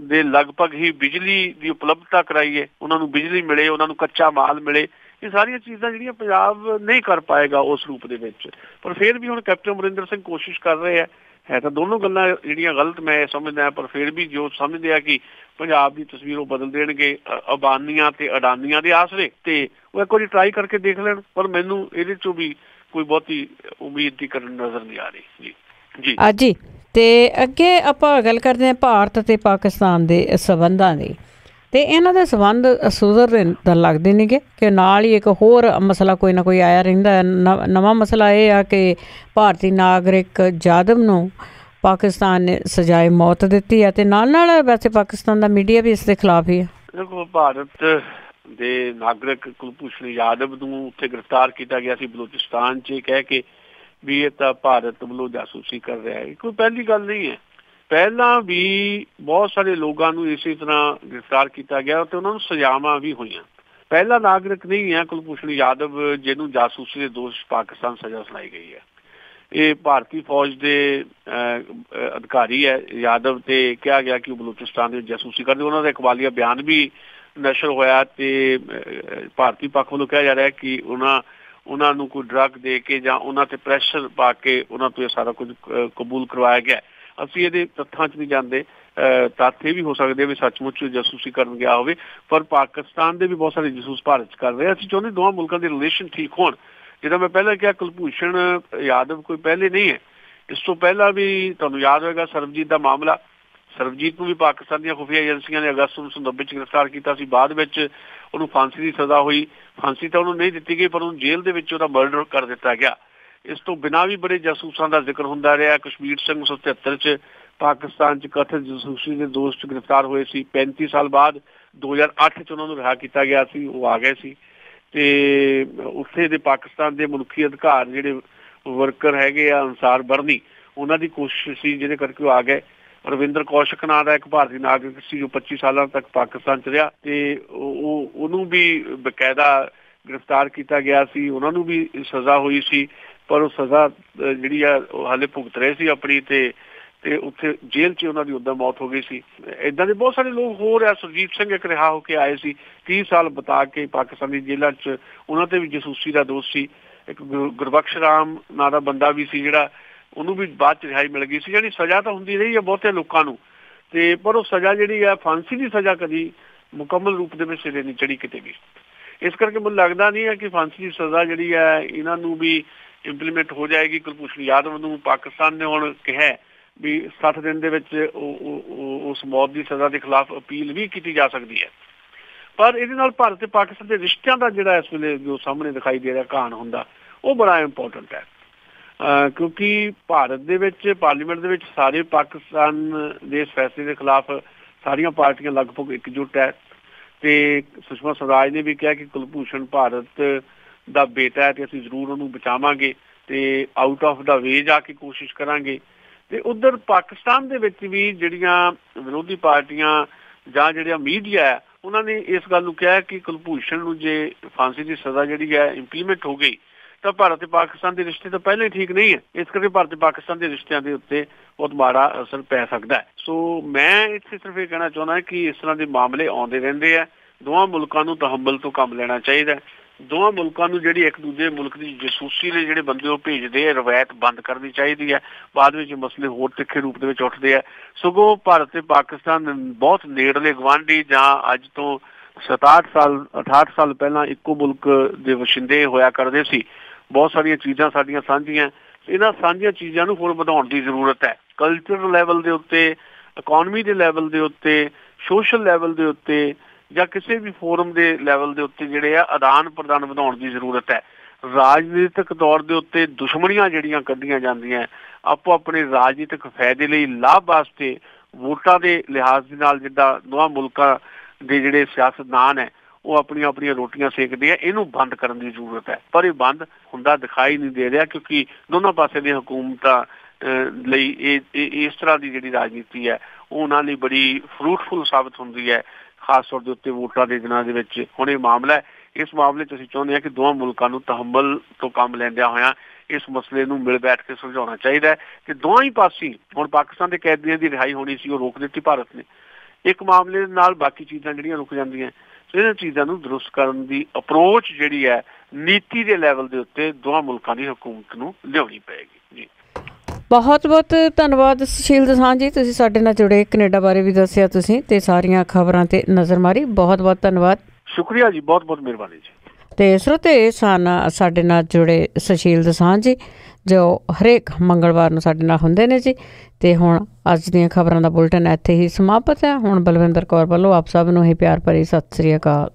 ਦੇ ਲਗਭਗ ਹੀ ਬਿਜਲੀ ਦੀ ਉਪਲਬਧਤਾ ਕਰਾਈਏ, ਉਹਨਾਂ ਨੂੰ ਬਿਜਲੀ ਮਿਲੇ, ਉਹਨਾਂ ਨੂੰ ਕੱਚਾ ਮਾਲ ਮਿਲੇ। ਇਹ ਸਾਰੀਆਂ ਚੀਜ਼ਾਂ ਜਿਹੜੀਆਂ ਪੰਜਾਬ ਨਹੀਂ ਕਰ ਪਾਏਗਾ ਉਸ ਰੂਪ ਦੇ ਵਿੱਚ। ਪਰ ਫਿਰ ਵੀ ਹੁਣ ਕੈਪਟਨ ਅਮਰਿੰਦਰ ਸਿੰਘ ਕੋਸ਼ਿਸ਼ ਕਰ ਰਹੇ ਹੈ ਤਾਂ ਦੋਨੋਂ ਗੱਲਾਂ ਜਿਹੜੀਆਂ ਗਲਤ ਮੈਂ ਸਮਝਦਾ, ਪਰ ਫਿਰ ਵੀ ਜੋ ਸਮਝਦੇ ਆ ਕਿ ਪੰਜਾਬ ਦੀ ਤਸਵੀਰ ਉਹ ਬਦਲ ਦੇਣਗੇ ਅੰਬਾਨੀਆਂ ਤੇ ਅਡਾਨੀਆਂ ਦੇ ਆਸਰੇ, ਤੇ ਉਹ ਇੱਕ ਵਾਰੀ ਟਰਾਈ ਕਰਕੇ ਦੇਖ ਲੈਣ। ਪਰ ਮੈਨੂੰ ਇਹਦੇ ਚੋਂ ਵੀ ਕੋਈ ਬਹੁਤੀ ਉਮੀਦ ਦੀ ਕਰਨ ਨਜ਼ਰ ਨਹੀਂ ਆ ਰਹੀ। ਜੀ ਜੀ ਤੇ ਅੱਗੇ ਆਪਾਂ ਗੱਲ ਕਰਦੇ ਹਾਂ ਭਾਰਤ ਅਤੇ ਪਾਕਿਸਤਾਨ ਦੇ ਸੰਬੰਧਾਂ ਦੀ, ਤੇ ਇਹਨਾਂ ਦੇ ਸੰਬੰਧ ਸੁਧਰਨ ਲੱਗਦੇ ਨੇਗੇ ਕਿ ਨਾਲ ਹੀ ਇੱਕ ਹੋਰ ਮਸਲਾ ਕੋਈ ਨਾ ਕੋਈ ਆਇਆ ਰਹਿੰਦਾ। ਨਵਾਂ ਮਸਲਾ ਇਹ ਆ ਕਿ ਭਾਰਤੀ ਨਾਗਰਿਕ ਜਾਦਵ ਨੂੰ ਪਾਕਿਸਤਾਨ ਨੇ ਸਜ਼ਾਏ ਮੌਤ ਦਿੱਤੀ ਹੈ, ਤੇ ਨਾਲ ਵੈਸੇ ਪਾਕਿਸਤਾਨ ਦਾ ਮੀਡੀਆ ਵੀ ਇਸ ਦੇ ਖਿਲਾਫ ਹੀ ਹੈ। ਦੇਖੋ, ਭਾਰਤ ਦੇ ਨਾਗਰਿਕ ਕੁਲਭੂਸ਼ਣ ਜਾਦਵ ਨੂੰ ਉੱਥੇ ਗ੍ਰਿਫਤਾਰ ਕੀਤਾ ਗਿਆ ਸੀ ਬਲੋਚਿਸਤਾਨ 'ਚ, ਕਹਿ ਕੇ ਵੀ ਇਹ ਤਾਂ ਭਾਰਤ ਵੱਲੋਂ ਜਾਸੂਸੀ ਕਰ ਰਿਹਾ ਹੈ। ਕੋਈ ਪਹਿਲੀ ਗੱਲ ਨਹੀਂ ਹੈ। ਪਹਿਲਾਂ ਵੀ ਬਹੁਤ ਸਾਰੇ ਲੋਕਾਂ ਨੂੰ ਇਸੇ ਤਰ੍ਹਾਂ ਗ੍ਰਿਫਤਾਰ ਕੀਤਾ ਗਿਆ ਤੇ ਉਹਨਾਂ ਨੂੰ ਸਜ਼ਾਵਾਂ ਵੀ ਹੋਈਆਂ। ਪਹਿਲਾ ਨਾਗਰਿਕ ਨਹੀਂ ਹੈ ਕੁਲਭੂਸ਼ਣ ਜਾਦਵ ਜਿਹਨੂੰ ਜਾਸੂਸੀ ਦੇ ਦੋਸ਼ ਪਾਕਿਸਤਾਨ ਸਜ਼ਾ ਸੁਣਾਈ ਗਈ ਹੈ। ਇਹ ਭਾਰਤੀ ਫੌਜ ਦੇ ਅਧਿਕਾਰੀ ਹੈ ਯਾਦਵ, ਤੇ ਕਿਹਾ ਗਿਆ ਕਿ ਉਹ ਬਲੋਚਿਸਤਾਨ ਦੇ ਜਾਸੂਸੀ ਕਰਦੇ। ਉਹਨਾਂ ਦਾ ਇਕਬਾਲੀਆ ਬਿਆਨ ਵੀ ਨਸ਼ਰ ਹੋਇਆ ਤੇ ਭਾਰਤੀ ਪੱਖ ਵੱਲੋਂ ਕਿਹਾ ਜਾ ਰਿਹਾ ਕਿ ਉਹਨਾਂ ਨੂੰ ਕੋਈ ਡਰੱਗ ਦੇ ਕੇ ਜਾਂ ਉਹਨਾਂ ਤੇ ਪ੍ਰੈਸ਼ਰ ਪਾ ਕੇ ਉਹਨਾਂ ਤੋਂ ਇਹ ਸਾਰਾ ਕੁਝ ਕਬੂਲ ਕਰਵਾਇਆ ਗਿਆ। ਅਸੀਂ ਇਹਦੇ ਤੱਥਾਂ 'ਚ ਨਹੀਂ ਜਾਂਦੇ, ਤੱਥ ਇਹ ਵੀ ਹੋ ਸਕਦੇ ਵੀ ਸੱਚਮੁੱਚ ਜਾਸੂਸੀ ਕਰਨ ਗਿਆ ਹੋਵੇ, ਪਰ ਪਾਕਿਸਤਾਨ ਦੇ ਵੀ ਬਹੁਤ ਸਾਰੇ ਜਾਸੂਸ ਭਾਰਤ 'ਚ ਕਰ ਰਹੇ। ਅਸੀਂ ਚਾਹੁੰਦੇ ਦੋਵਾਂ ਮੁਲਕਾਂ ਦੇ ਰਿਲੇਸ਼ਨ ਠੀਕ ਹੋਣ। ਜਿੱਦਾਂ ਮੈਂ ਪਹਿਲਾਂ ਕਿਹਾ, ਕੁਲਭੂਸ਼ਣ ਜਾਦਵ ਕੋਈ ਪਹਿਲੇ ਨਹੀਂ ਹੈ। ਇਸ ਤੋਂ ਪਹਿਲਾਂ ਵੀ ਤੁਹਾਨੂੰ ਯਾਦ ਹੋਏਗਾ ਸਰਬਜੀਤ ਦਾ ਮਾਮਲਾ। ਸਰਬਜੀਤ ਨੂੰ ਵੀ ਪਾਕਿਸਤਾਨ ਦੀਆਂ ਖੁਫੀਆ ਏਜੰਸੀਆਂ ਨੇ ਅਗਸਤ 1990 'ਚ ਗ੍ਰਿਫਤਾਰ ਕੀਤਾ ਸੀ। ਬਾਅਦ ਵਿੱਚ ਉਹਨੂੰ ਫਾਂਸੀ ਦੀ ਸਜ਼ਾ ਹੋਈ। ਫਾਂਸੀ ਤਾਂ ਉਹਨੂੰ ਨਹੀਂ ਦਿੱਤੀ ਗਈ, ਪਰ ਉਹਨੂੰ ਜੇਲ੍ਹ ਦੇ ਵਿੱਚ ਉਹਦਾ ਮਰਡਰ ਕਰ ਦਿੱਤਾ ਗਿਆ। ਇਸ ਤੋਂ ਬਿਨਾਂ ਵੀ ਬੜੇ ਜਾਸੂਸਾਂ ਦਾ ਜ਼ਿਕਰ ਹੁੰਦਾ ਰਿਹਾ। ਕਸ਼ਮੀਰ ਸਿੰਘ 1973 'ਚ ਪਾਕਿਸਤਾਨ 'ਚ ਕਥਿਤ ਜਾਸੂਸੀ ਦੇ ਦੋਸ਼ 'ਚ ਗ੍ਰਿਫਤਾਰ ਹੋਏ ਸੀ। 35 ਸਾਲ ਬਾਅਦ 2008 'ਚ ਉਹਨਾਂ ਨੂੰ ਰਿਹਾ ਕੀਤਾ ਗਿਆ ਸੀ, ਉਹ ਆ ਗਏ ਸੀ। ਤੇ ਉੱਥੇ ਦੇ ਪਾਕਿਸਤਾਨ ਦੇ ਮਨੁੱਖੀ ਅਧਿਕਾਰ ਜਿਹੜੇ ਵਰਕਰ ਹੈਗੇ ਆ, ਅਨਸਾਰ ਬਰਨੀ, ਉਹਨਾਂ ਦੀ ਕੋਸ਼ਿਸ਼ ਸੀ ਜਿਹਦੇ ਕਰਕੇ ਉਹ ਆ ਗਏ। ਰਵਿੰਦਰ ਕੌਸ਼ਿਕ ਨਾਂ ਦਾ ਇੱਕ ਭਾਰਤੀ ਨਾਗਰਿਕ ਸੀ ਜੋ 25 ਸਾਲਾਂ ਤੱਕ ਪਾਕਿਸਤਾਨ 'ਚ ਰਿਹਾ, ਤੇ ਉਹਨੂੰ ਵੀ ਬਕਾਇਦਾ ਗ੍ਰਿਫਤਾਰ ਕੀਤਾ ਗਿਆ ਸੀ। ਉਹਨਾਂ ਨੂੰ ਵੀ ਸਜ਼ਾ ਹੋਈ ਸੀ, ਪਰ ਉਹ ਸਜ਼ਾ ਜਿਹੜੀ ਆ ਉਹ ਹਾਲੇ ਭੁਗਤ ਰਹੇ ਸੀ ਆਪਣੀ, ਤੇ ਉੱਥੇ ਜੇਲ੍ਹ 'ਚ ਉਹਨਾਂ ਦੀ ਉੱਦਾਂ ਮੌਤ ਹੋ ਗਈ ਸੀ। ਇੱਦਾਂ ਦੇ ਬਹੁਤ ਸਾਰੇ ਲੋਕ ਹੋਰ ਆ। ਸੁਰਜੀਤ ਸਿੰਘ ਇੱਕ ਰਿਹਾ ਹੋ ਕੇ ਆਏ ਸੀ 30 ਸਾਲ ਬਿਤਾ ਕੇ ਪਾਕਿਸਤਾਨੀ ਜੇਲ੍ਹਾਂ 'ਚ, ਉਹਨਾਂ ਤੇ ਵੀ ਜਾਸੂਸੀ ਦਾ ਦੋਸ਼ ਸੀ। ਇੱਕ ਗੁਰਬਖਸ਼ ਰਾਮ ਨਾਂ ਦਾ ਬੰਦਾ ਵੀ ਸੀ ਜਿਹੜਾ, ਉਹਨੂੰ ਵੀ ਬਾਅਦ 'ਚ ਰਿਹਾਈ ਮਿਲ ਗਈ ਸੀ। ਜਿਹੜੀ ਸਜ਼ਾ ਤਾਂ ਹੁੰਦੀ ਰਹੀ ਹੈ ਬਹੁਤੇ ਲੋਕਾਂ ਨੂੰ, ਤੇ ਪਰ ਉਹ ਸਜ਼ਾ ਜਿਹੜੀ ਆ ਫਾਂਸੀ ਦੀ ਸਜ਼ਾ ਕਦੀ ਮੁਕੰਮਲ ਰੂਪ ਦੇ ਵਿੱਚ ਸਿਰੇ ਨਹੀਂ ਚੜੀ ਕਿਤੇ ਵੀ। ਇਸ ਕਰਕੇ ਮੈਨੂੰ ਲੱਗਦਾ ਨਹੀਂ ਹੈ ਕਿ ਫਾਂਸੀ ਦੀ ਸਜ਼ਾ ਜਿਹੜੀ ਹੈ ਇਹਨਾਂ ਨੂੰ ਵੀ ਇੰਪਲੀਮੈਂਟ ਹੋ ਜਾਏਗੀ। ਕੁਲਭੂਸ਼ਣ ਜਾਦਵ ਨੂੰ ਪਾਕਿਸਤਾਨ ਨੇ ਹੁਣ ਕਿਹਾ ਵੀ 60 ਦਿਨ ਦੇ ਵਿੱਚ ਉਸ ਮੌਤ ਦੀ ਸਜ਼ਾ ਦੇ ਖਿਲਾਫ ਅਪੀਲ ਵੀ ਕੀਤੀ ਜਾ ਸਕਦੀ ਹੈ। ਪਰ ਇਹਦੇ ਨਾਲ ਭਾਰਤ ਤੇ ਪਾਕਿਸਤਾਨ ਦੇ ਰਿਸ਼ਤਿਆਂ ਦਾ ਜਿਹੜਾ ਇਸ ਵੇਲੇ ਜੋ ਸਾਹਮਣੇ ਦਿਖਾਈ ਦੇ ਰਿਹਾ ਕਹਾਣ ਹੁੰਦਾ, ਉਹ ਬੜਾ ਇੰਪੋਰਟੈਂਟ ਹੈ। ਕਿਉਂਕਿ ਭਾਰਤ ਦੇ ਵਿੱਚ ਪਾਰਲੀਮੈਂਟ ਦੇ ਵਿੱਚ ਸਾਰੇ ਪਾਕਿਸਤਾਨ ਦੇ ਇਸ ਫੈਸਲੇ ਦੇ ਖਿਲਾਫ ਸਾਰੀਆਂ ਪਾਰਟੀਆਂ ਲਗਭਗ ਇਕਜੁੱਟ ਹੈ। ਤੇ ਸੁਸ਼ਮਾ ਸਵਰਾਜ ਨੇ ਵੀ ਕਿਹਾ ਕਿ ਕੁਲਭੂਸ਼ਣ ਭਾਰਤ ਦਾ ਬੇਟਾ ਹੈ ਤੇ ਅਸੀਂ ਜ਼ਰੂਰ ਉਹਨੂੰ ਬਚਾਵਾਂਗੇ ਤੇ ਆਊਟ ਆਫ ਦਾ ਵੇ ਜਾ ਕੇ ਕੋਸ਼ਿਸ਼ ਕਰਾਂਗੇ। ਤੇ ਉਧਰ ਪਾਕਿਸਤਾਨ ਦੇ ਵਿੱਚ ਵੀ ਜਿਹੜੀਆਂ ਵਿਰੋਧੀ ਪਾਰਟੀਆਂ ਜਾਂ ਜਿਹੜਾ ਮੀਡੀਆ ਹੈ, ਉਹਨਾਂ ਨੇ ਇਸ ਗੱਲ ਨੂੰ ਕਿਹਾ ਕਿ ਕੁਲਭੂਸ਼ਣ ਨੂੰ ਜੇ ਫਾਂਸੀ ਦੀ ਸਜ਼ਾ ਜਿਹੜੀ ਹੈ ਇੰਪਲੀਮੈਂਟ ਹੋ ਗਈ ਤਾਂ ਭਾਰਤ ਤੇ ਪਾਕਿਸਤਾਨ ਦੇ ਰਿਸ਼ਤੇ ਤਾਂ ਪਹਿਲਾਂ ਹੀ ਠੀਕ ਨਹੀਂ ਹੈ। ਇਸ ਕਰਕੇ ਭਾਰਤ ਤੇ ਪਾਕਿਸਤਾਨ ਦੇ ਰਿਸ਼ਤਿਆਂ ਦੇ ਉੱਤੇ ਬਹੁਤ ਮਾੜਾ ਅਸਰ ਪੈ ਸਕਦਾ ਹੈ। ਸੋ ਮੈਂ ਇੱਥੇ ਸਿਰਫ ਇਹ ਕਹਿਣਾ ਚਾਹੁੰਦਾ ਕਿ ਇਸ ਤਰ੍ਹਾਂ ਦੇ ਮਾਮਲੇ ਆਉਂਦੇ ਰਹਿੰਦੇ ਆ। ਦੋਵਾਂ ਮੁਲਕਾਂ ਨੂੰ ਤਹੱਮਲ ਤੋਂ ਕੰਮ ਲੈਣਾ ਚਾਹੀਦਾ। ਦੋਵਾਂ ਮੁਲਕਾਂ ਨੂੰ ਜਿਹੜੀ ਇੱਕ ਦੂਜੇ ਮੁਲਕ ਦੀ ਜਾਸੂਸੀ ਲਈ ਜਿਹੜੇ ਬੰਦੇ ਉਹ ਭੇਜਦੇ ਆ, ਰਵਾਇਤ ਬੰਦ ਕਰਨੀ ਚਾਹੀਦੀ ਹੈ। ਬਾਅਦ ਵਿੱਚ ਮਸਲੇ ਹੋਰ ਤਿੱਖੇ ਰੂਪ ਦੇ ਵਿੱਚ ਉੱਠਦੇ ਆ। ਸਗੋਂ ਭਾਰਤ ਤੇ ਪਾਕਿਸਤਾਨ ਬਹੁਤ ਨੇੜਲੇ ਗੁਆਂਢੀ ਜਾਂ ਅੱਜ ਤੋਂ 68 ਸਾਲ ਪਹਿਲਾਂ ਇੱਕੋ ਮੁਲਕ ਦੇ ਵਸਿੰਦੇ ਹੋਇਆ ਕਰਦੇ ਸੀ। ਬਹੁਤ ਸਾਰੀਆਂ ਚੀਜ਼ਾਂ ਸਾਡੀਆਂ ਸਾਂਝੀਆਂ, ਇਹਨਾਂ ਸਾਂਝੀਆਂ ਚੀਜ਼ਾਂ ਨੂੰ ਹੋਰ ਵਧਾਉਣ ਦੀ ਜ਼ਰੂਰਤ ਹੈ। ਕਲਚਰ ਲੈਵਲ ਦੇ ਉੱਤੇ ਇਕੋਨਮੀ ਦੇ ਲੈਵਲ ਦੇ ਉੱਤੇ, ਸੋਸ਼ਲ ਲੈਵਲ ਦੇ ਉੱਤੇ ਜਾਂ ਕਿਸੇ ਵੀ ਫੋਰਮ ਦੇ ਲੈਵਲ ਦੇ ਉੱਤੇ ਜਿਹੜੇ ਆ ਆਦਾਨ ਪ੍ਰਦਾਨ ਵਧਾਉਣ ਦੀ ਜ਼ਰੂਰਤ ਹੈ। ਰਾਜਨੀਤਿਕ ਤੌਰ ਦੇ ਉੱਤੇ ਦੁਸ਼ਮਣੀਆਂ ਜਿਹੜੀਆਂ ਕੱਢੀਆਂ ਜਾਂਦੀਆਂ ਆਪੋ ਆਪਣੇ ਰਾਜਨੀਤਿਕ ਫਾਇਦੇ ਲਈ, ਲਾਭ ਵਾਸਤੇ, ਵੋਟਾਂ ਦੇ ਲਿਹਾਜ਼ ਦੇ ਨਾਲ ਜਿੱਦਾਂ ਦੋਹਾਂ ਮੁਲਕਾਂ ਦੇ ਜਿਹੜੇ ਸਿਆਸਤਦਾਨ ਹੈ ਉਹ ਆਪਣੀਆਂ ਆਪਣੀਆਂ ਰੋਟੀਆਂ ਸੇਕਦੇ ਆ, ਇਹਨੂੰ ਬੰਦ ਕਰਨ ਦੀ ਜ਼ਰੂਰਤ ਹੈ। ਪਰ ਇਹ ਬੰਦ ਹੁੰਦਾ ਦਿਖਾਈ ਨਹੀਂ ਦੇ ਰਿਹਾ ਕਿਉਂਕਿ ਦੋਨੋਂ ਪਾਸੇ ਦੀਆਂ ਹਕੂਮਤਾਂ ਲਈ ਇਸ ਤਰ੍ਹਾਂ ਦੀ ਜਿਹੜੀ ਰਾਜਨੀਤੀ ਹੈ ਉਹ ਉਹਨਾਂ ਲਈ ਬੜੀ ਫਰੂਟਫੁਲ ਸਾਬਤ ਹੁੰਦੀ ਹੈ, ਖਾਸ ਤੌਰ ਦੇ ਉੱਤੇ ਵੋਟਾਂ ਦੇ ਦਿਨਾਂ ਦੇ ਵਿੱਚ। ਹੁਣ ਇਹ ਮਾਮਲਾ, ਇਸ ਮਾਮਲੇ 'ਚ ਅਸੀਂ ਚਾਹੁੰਦੇ ਹਾਂ ਕਿ ਦੋਵਾਂ ਮੁਲਕਾਂ ਨੂੰ ਤਹੱਮਲ ਤੋਂ ਕੰਮ ਲੈਂਦਿਆਂ ਹੋਇਆਂ ਇਸ ਮਸਲੇ ਨੂੰ ਮਿਲ ਬੈਠ ਕੇ ਸੁਲਝਾਉਣਾ ਚਾਹੀਦਾ ਹੈ ਕਿ ਦੋਵਾਂ ਹੀ ਪਾਸੇ, ਹੁਣ ਪਾਕਿਸਤਾਨ ਦੇ ਕੈਦੀਆਂ ਦੀ ਰਿਹਾਈ ਹੋਣੀ ਸੀ ਉਹ ਰੋਕ ਦਿੱਤੀ ਭਾਰਤ ਨੇ, ਇੱਕ ਮਾਮਲੇ ਦੇ ਨਾਲ ਬਾਕੀ ਚੀਜ਼ਾਂ ਜਿਹੜੀਆਂ ਰੁਕ ਜਾਂਦੀਆਂ। ਇਹਨਾਂ ਚੀਜ਼ਾਂ ਨੂੰ ਦਰੁਸਤ ਕਰਨ ਦੀ ਅਪਰੋਚ ਜਿਹੜੀ ਹੈ ਨੀਤੀ ਦੇ ਲੈਵਲ ਦੇ ਉੱਤੇ ਦੋਵਾਂ ਮੁਲਕਾਂ ਦੀ ਹਕੂਮਤ ਨੂੰ ਲਿਆਉਣੀ ਪਏਗੀ ਜੀ। ਬਹੁਤ ਬਹੁਤ ਧੰਨਵਾਦ ਸੁਸ਼ੀਲ ਦੋਸਾਂਝ ਜੀ, ਤੁਸੀਂ ਸਾਡੇ ਨਾਲ ਜੁੜੇ, ਕੈਨੇਡਾ ਬਾਰੇ ਵੀ ਦੱਸਿਆ ਤੁਸੀਂ ਤੇ ਸਾਰੀਆਂ ਖਬਰਾਂ ਤੇ ਨਜ਼ਰ ਮਾਰੀ। ਬਹੁਤ ਬਹੁਤ ਧੰਨਵਾਦ। ਸ਼ੁਕਰੀਆ ਜੀ, ਬਹੁਤ ਬਹੁਤ ਮਿਹਰਬਾਨੀ ਜੀ। ਤੇ ਸਰੋਤੇ ਸਨ ਸਾਡੇ ਨਾਲ ਜੁੜੇ ਸੁਸ਼ੀਲ ਦੋਸਾਂਝ ਜੀ ਜੋ ਹਰੇਕ ਮੰਗਲਵਾਰ ਨੂੰ ਸਾਡੇ ਨਾਲ ਹੁੰਦੇ ਨੇ ਜੀ। ਤੇ ਹੁਣ ਅੱਜ ਦੀਆਂ ਖਬਰਾਂ ਦਾ ਬੁਲਟਨ ਇੱਥੇ ਹੀ ਸਮਾਪਤ ਹੈ। ਹੁਣ ਬਲਵਿੰਦਰ ਕੌਰ ਵੱਲੋਂ ਆਪ ਸਭ ਨੂੰ ਹੀ ਪਿਆਰ ਭਰੀ ਸਤਿ ਸ੍ਰੀ ਅਕਾਲ।